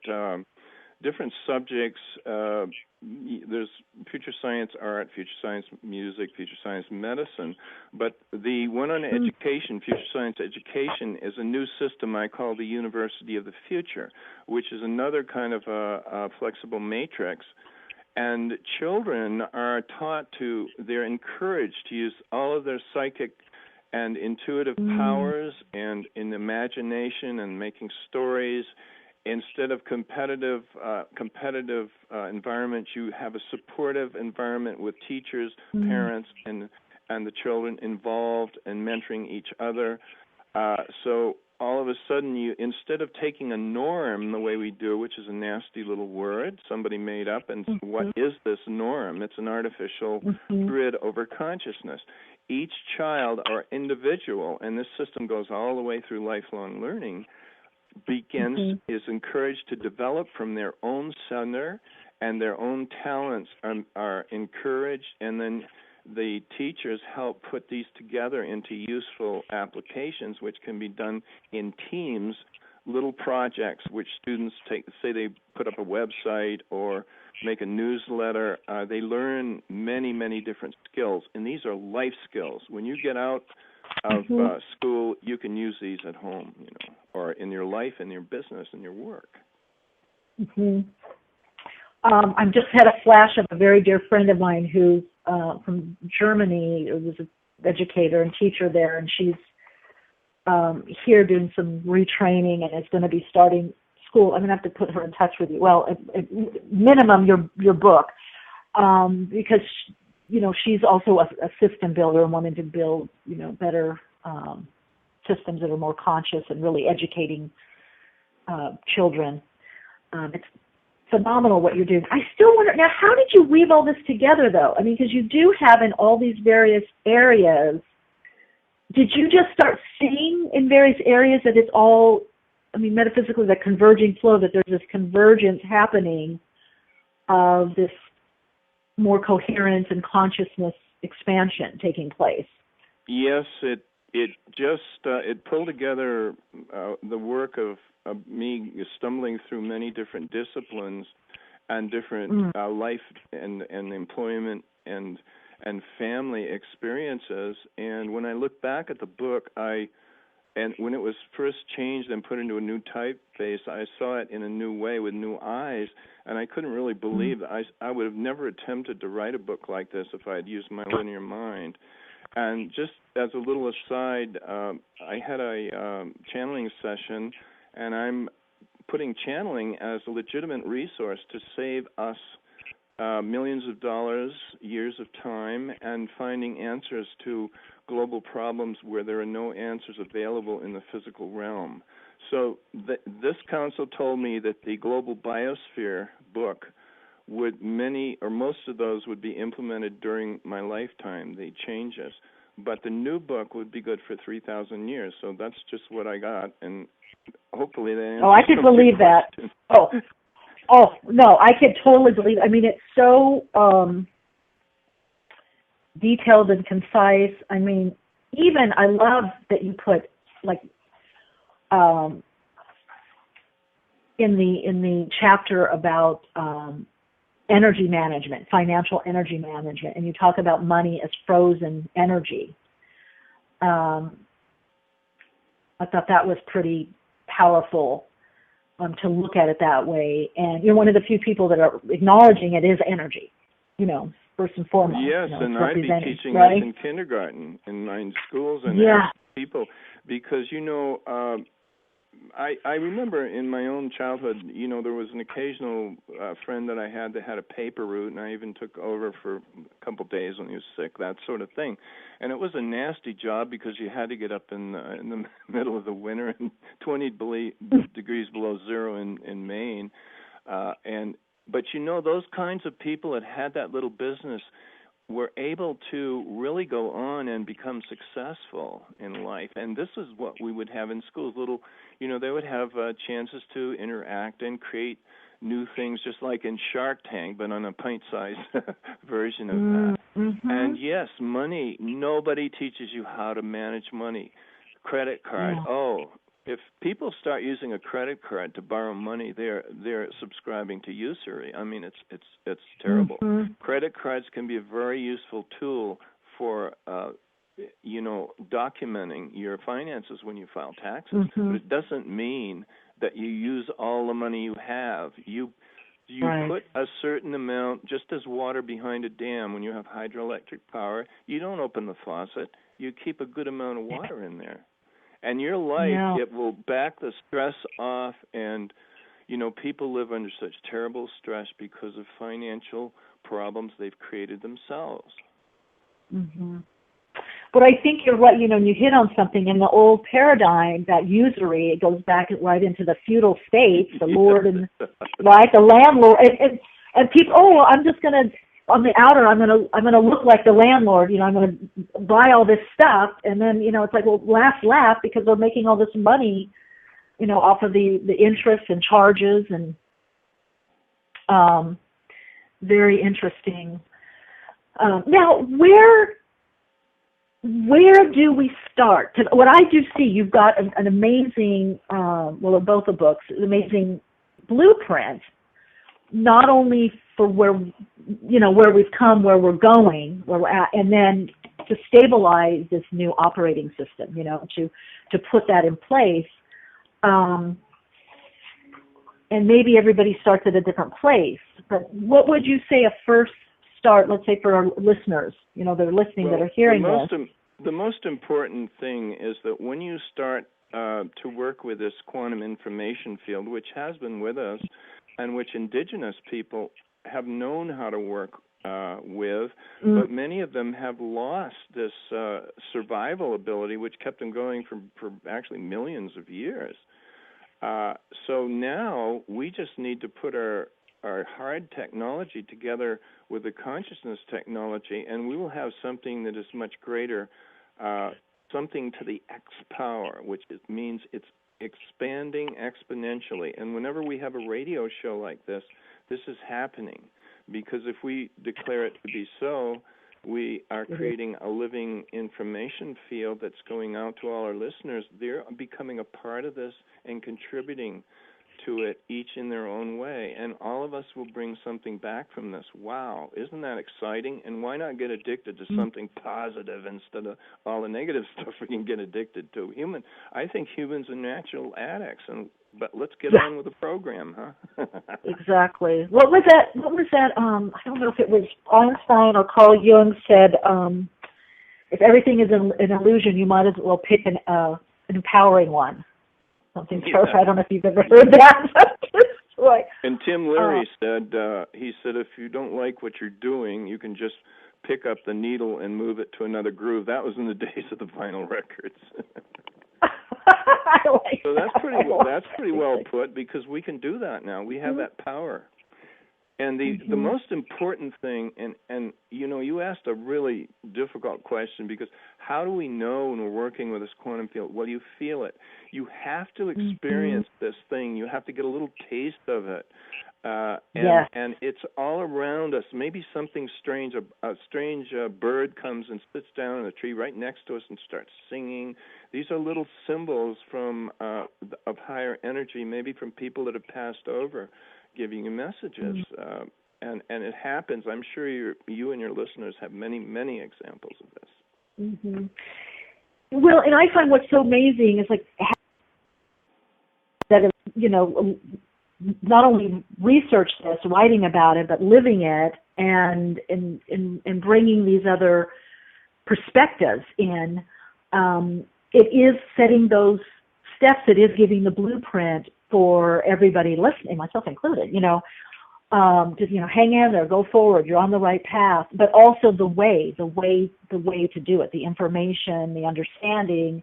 subjects. There's future science art, future science music, future science medicine. But the one on education, future science education, is a new system I call the University of the Future, which is another kind of a flexible matrix. And children are they're encouraged to use all of their psychic and intuitive powers and in imagination and making stories. Instead of competitive environments, you have a supportive environment with teachers, parents, and the children involved and mentoring each other. So all of a sudden, instead of taking a norm the way we do, which is a nasty little word somebody made up, and what is this norm? It's an artificial grid over consciousness. Each child or individual, and this system goes all the way through lifelong learning, is encouraged to develop from their own center, and their own talents are encouraged, and then the teachers help put these together into useful applications, which can be done in teams, little projects which students take. Say they put up a website or make a newsletter. They learn many, many different skills, and these are life skills. When you get out of school, you can use these at home, or in your life, in your business, in your work. I just had a flash of a very dear friend of mine who's from Germany, who was an educator and teacher there, and she's here doing some retraining and is going to be starting school. I'm going to have to put her in touch with you. Well, at minimum, your book, because she's also a system builder and wanting to build better systems that are more conscious and really educating children. It's phenomenal what you're doing. I still wonder, now, how did you weave all this together, though? I mean, because you do have in all these various areas, did you just start seeing in various areas that it's all, I mean, metaphysically, the converging flow, that there's this convergence happening of this more coherence and consciousness expansion taking place? Yes, it pulled together the work of me stumbling through many different disciplines and different life and employment and family experiences. And when I look back at the book, and when it was first changed and put into a new typeface, I saw it in a new way with new eyes, and I couldn't really believe that. I would have never attempted to write a book like this if I had used my linear mind. And just as a little aside, I had a channeling session, and I'm putting channeling as a legitimate resource to save us millions of dollars, years of time, and finding answers to global problems where there are no answers available in the physical realm. So this council told me that the Global Biosphere book most of those would be implemented during my lifetime, the changes. But the new book would be good for 3,000 years. So that's just what I got, and hopefully they answer. Oh, I could believe that. Oh, no, I could totally believe it. I mean, it's so detailed and concise. I mean, even I love that you put, like, in the chapter about energy management, financial energy management, and you talk about money as frozen energy. I thought that was pretty powerful to look at it that way. And you're one of the few people that are acknowledging it is energy, first and foremost. Yes, and I'd be teaching right? this in kindergarten, in my schools, and people, because, I remember in my own childhood, there was an occasional friend that I had that had a paper route, and I even took over for a couple of days when he was sick, that sort of thing. And it was a nasty job because you had to get up in the middle of the winter and 20 degrees below zero in Maine. But those kinds of people that had that little business were able to really go on and become successful in life. And this is what we would have in schools. They would have chances to interact and create new things, just like in Shark Tank, but on a pint-sized version of that. Mm-hmm. And yes, money, nobody teaches you how to manage money. Credit card, if people start using a credit card to borrow money, they're subscribing to usury. I mean, it's terrible. Mm-hmm. Credit cards can be a very useful tool for documenting your finances when you file taxes. Mm-hmm. But it doesn't mean that you use all the money you have. You put a certain amount, just as water behind a dam. When you have hydroelectric power, you don't open the faucet. You keep a good amount of water in there. And your life, it will back the stress off. And, people live under such terrible stress because of financial problems they've created themselves. Mm-hmm. But I think you're right. You hit on something in the old paradigm, that usury. It goes back right into the feudal states, the lord and the landlord, and people. Oh, I'm just gonna on the outer. I'm gonna look like the landlord. I'm gonna buy all this stuff, and then it's like, well, laugh because they're making all this money, off of the interest and charges, and very interesting. Now, where do we start? Because what I do see, you've got an amazing, both the books, an amazing blueprint, not only for where we've come, where we're going, where we're at, and then to stabilize this new operating system, to put that in place. And maybe everybody starts at a different place. But what would you say a first start, let's say for our listeners, they're listening, that are hearing this? The most important thing is that when you start to work with this quantum information field, which has been with us and which indigenous people have known how to work with, but many of them have lost this survival ability, which kept them going for actually millions of years. So now we just need to put our hard technology together with the consciousness technology, and we will have something that is much greater, something to the X power, which means it's expanding exponentially. And whenever we have a radio show like this is happening, because if we declare it to be so, we are creating a living information field that's going out to all our listeners. They're becoming a part of this and contributing to it, each in their own way, and all of us will bring something back from this. Wow, isn't that exciting? And why not get addicted to something positive instead of all the negative stuff we can get addicted to? I think humans are natural addicts, but let's get on with the program, huh? Exactly. What was that? I don't know if it was Einstein or Carl Jung said, if everything is an illusion, you might as well pick an empowering one. Something terrible. I don't know if you've ever heard that. Right. And Tim Leary said, if you don't like what you're doing, you can just pick up the needle and move it to another groove. That was in the days of the vinyl records. So that's pretty well put, because we can do that now. We have that power. And the most important thing, and you asked a really difficult question, because how do we know when we're working with this quantum field? Well, you feel it. You have to experience this thing. You have to get a little taste of it. And it's all around us. Maybe something strange, a strange bird comes and sits down in a tree right next to us and starts singing. These are little symbols from of higher energy, maybe from people that have passed over, giving you messages. And it happens. I'm sure you and your listeners have many, many examples of this. Mm-hmm. Well, and I find what's so amazing is like that, not only research this, writing about it, but living it and bringing these other perspectives in. It is setting those steps. It is giving the blueprint for everybody listening, myself included, just, hang in there, go forward, you're on the right path, but also the way to do it, the information, the understanding,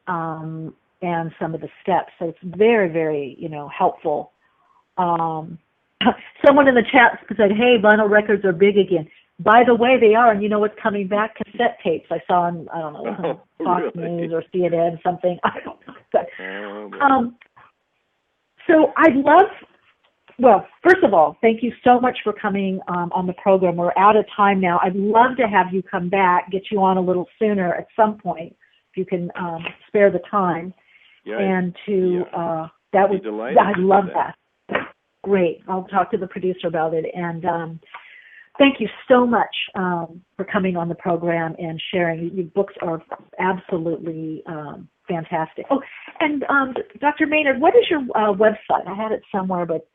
and some of the steps. So it's very, very, helpful. Someone in the chat said, hey, vinyl records are big again. By the way, they are, and you know what's coming back? Cassette tapes. I saw on, I don't know, Fox News or CNN, something. I don't know. But, so I'd love, well, first of all, thank you so much for coming on the program. We're out of time now. I'd love to have you come back, get you on a little sooner at some point, if you can spare the time. Yeah, and to, that would, I'd love that. Great. I'll talk to the producer about it. And thank you so much for coming on the program and sharing. Your books are absolutely fantastic. Oh, and Dr. Maynard, what is your website? I had it somewhere, but...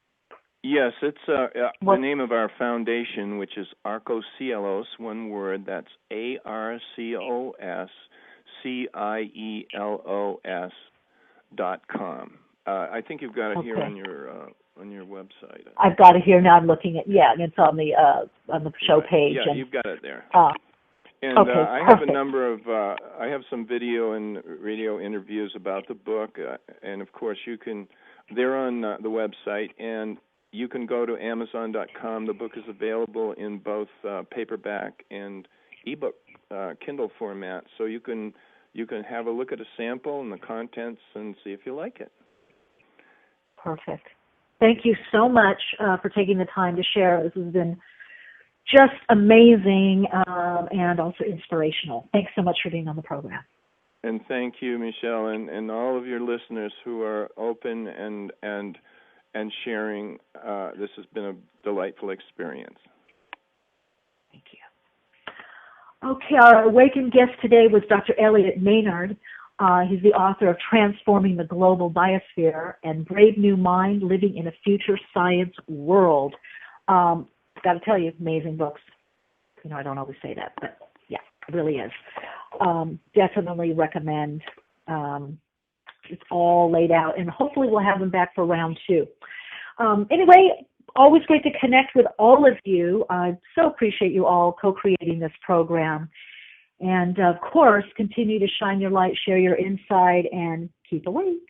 Yes, it's the name of our foundation, which is Arcos, Cielos, one word. That's ARCOSCIELOS.com. I think you've got it here on your website. I've got it here now. I'm looking at and it's on the show page. Yeah, you've got it there. And okay, I have a number of I have some video and radio interviews about the book, and of course they're on the website, and you can go to Amazon.com. The book is available in both paperback and ebook Kindle format, so you can have a look at a sample and the contents and see if you like it. Perfect. Thank you so much for taking the time to share. This has been just amazing and also inspirational. Thanks so much for being on the program. And thank you, Michele, and all of your listeners who are open and sharing. This has been a delightful experience. Thank you. Okay, our awakened guest today was Dr. Elliott Maynard. He's the author of Transforming the Global Biosphere and Brave New Mind, Living in a Future Science World. Got to tell you, amazing books. I don't always say that, but yeah, it really is. Definitely recommend. It's all laid out, and hopefully we'll have them back for round 2. Anyway, always great to connect with all of you. I so appreciate you all co-creating this program. And, of course, continue to shine your light, share your insight, and keep awake.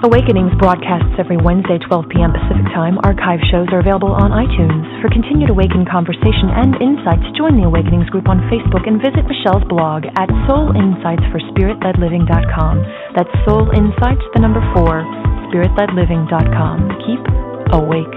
Awakenings broadcasts every Wednesday, 12 p.m. Pacific Time. Archive shows are available on iTunes. For continued Awaken conversation and insights, join the Awakenings group on Facebook and visit Michele's blog at soulinsightsforspiritledliving.com. That's Soul Insights, the number 4, spiritledliving.com. Keep awake.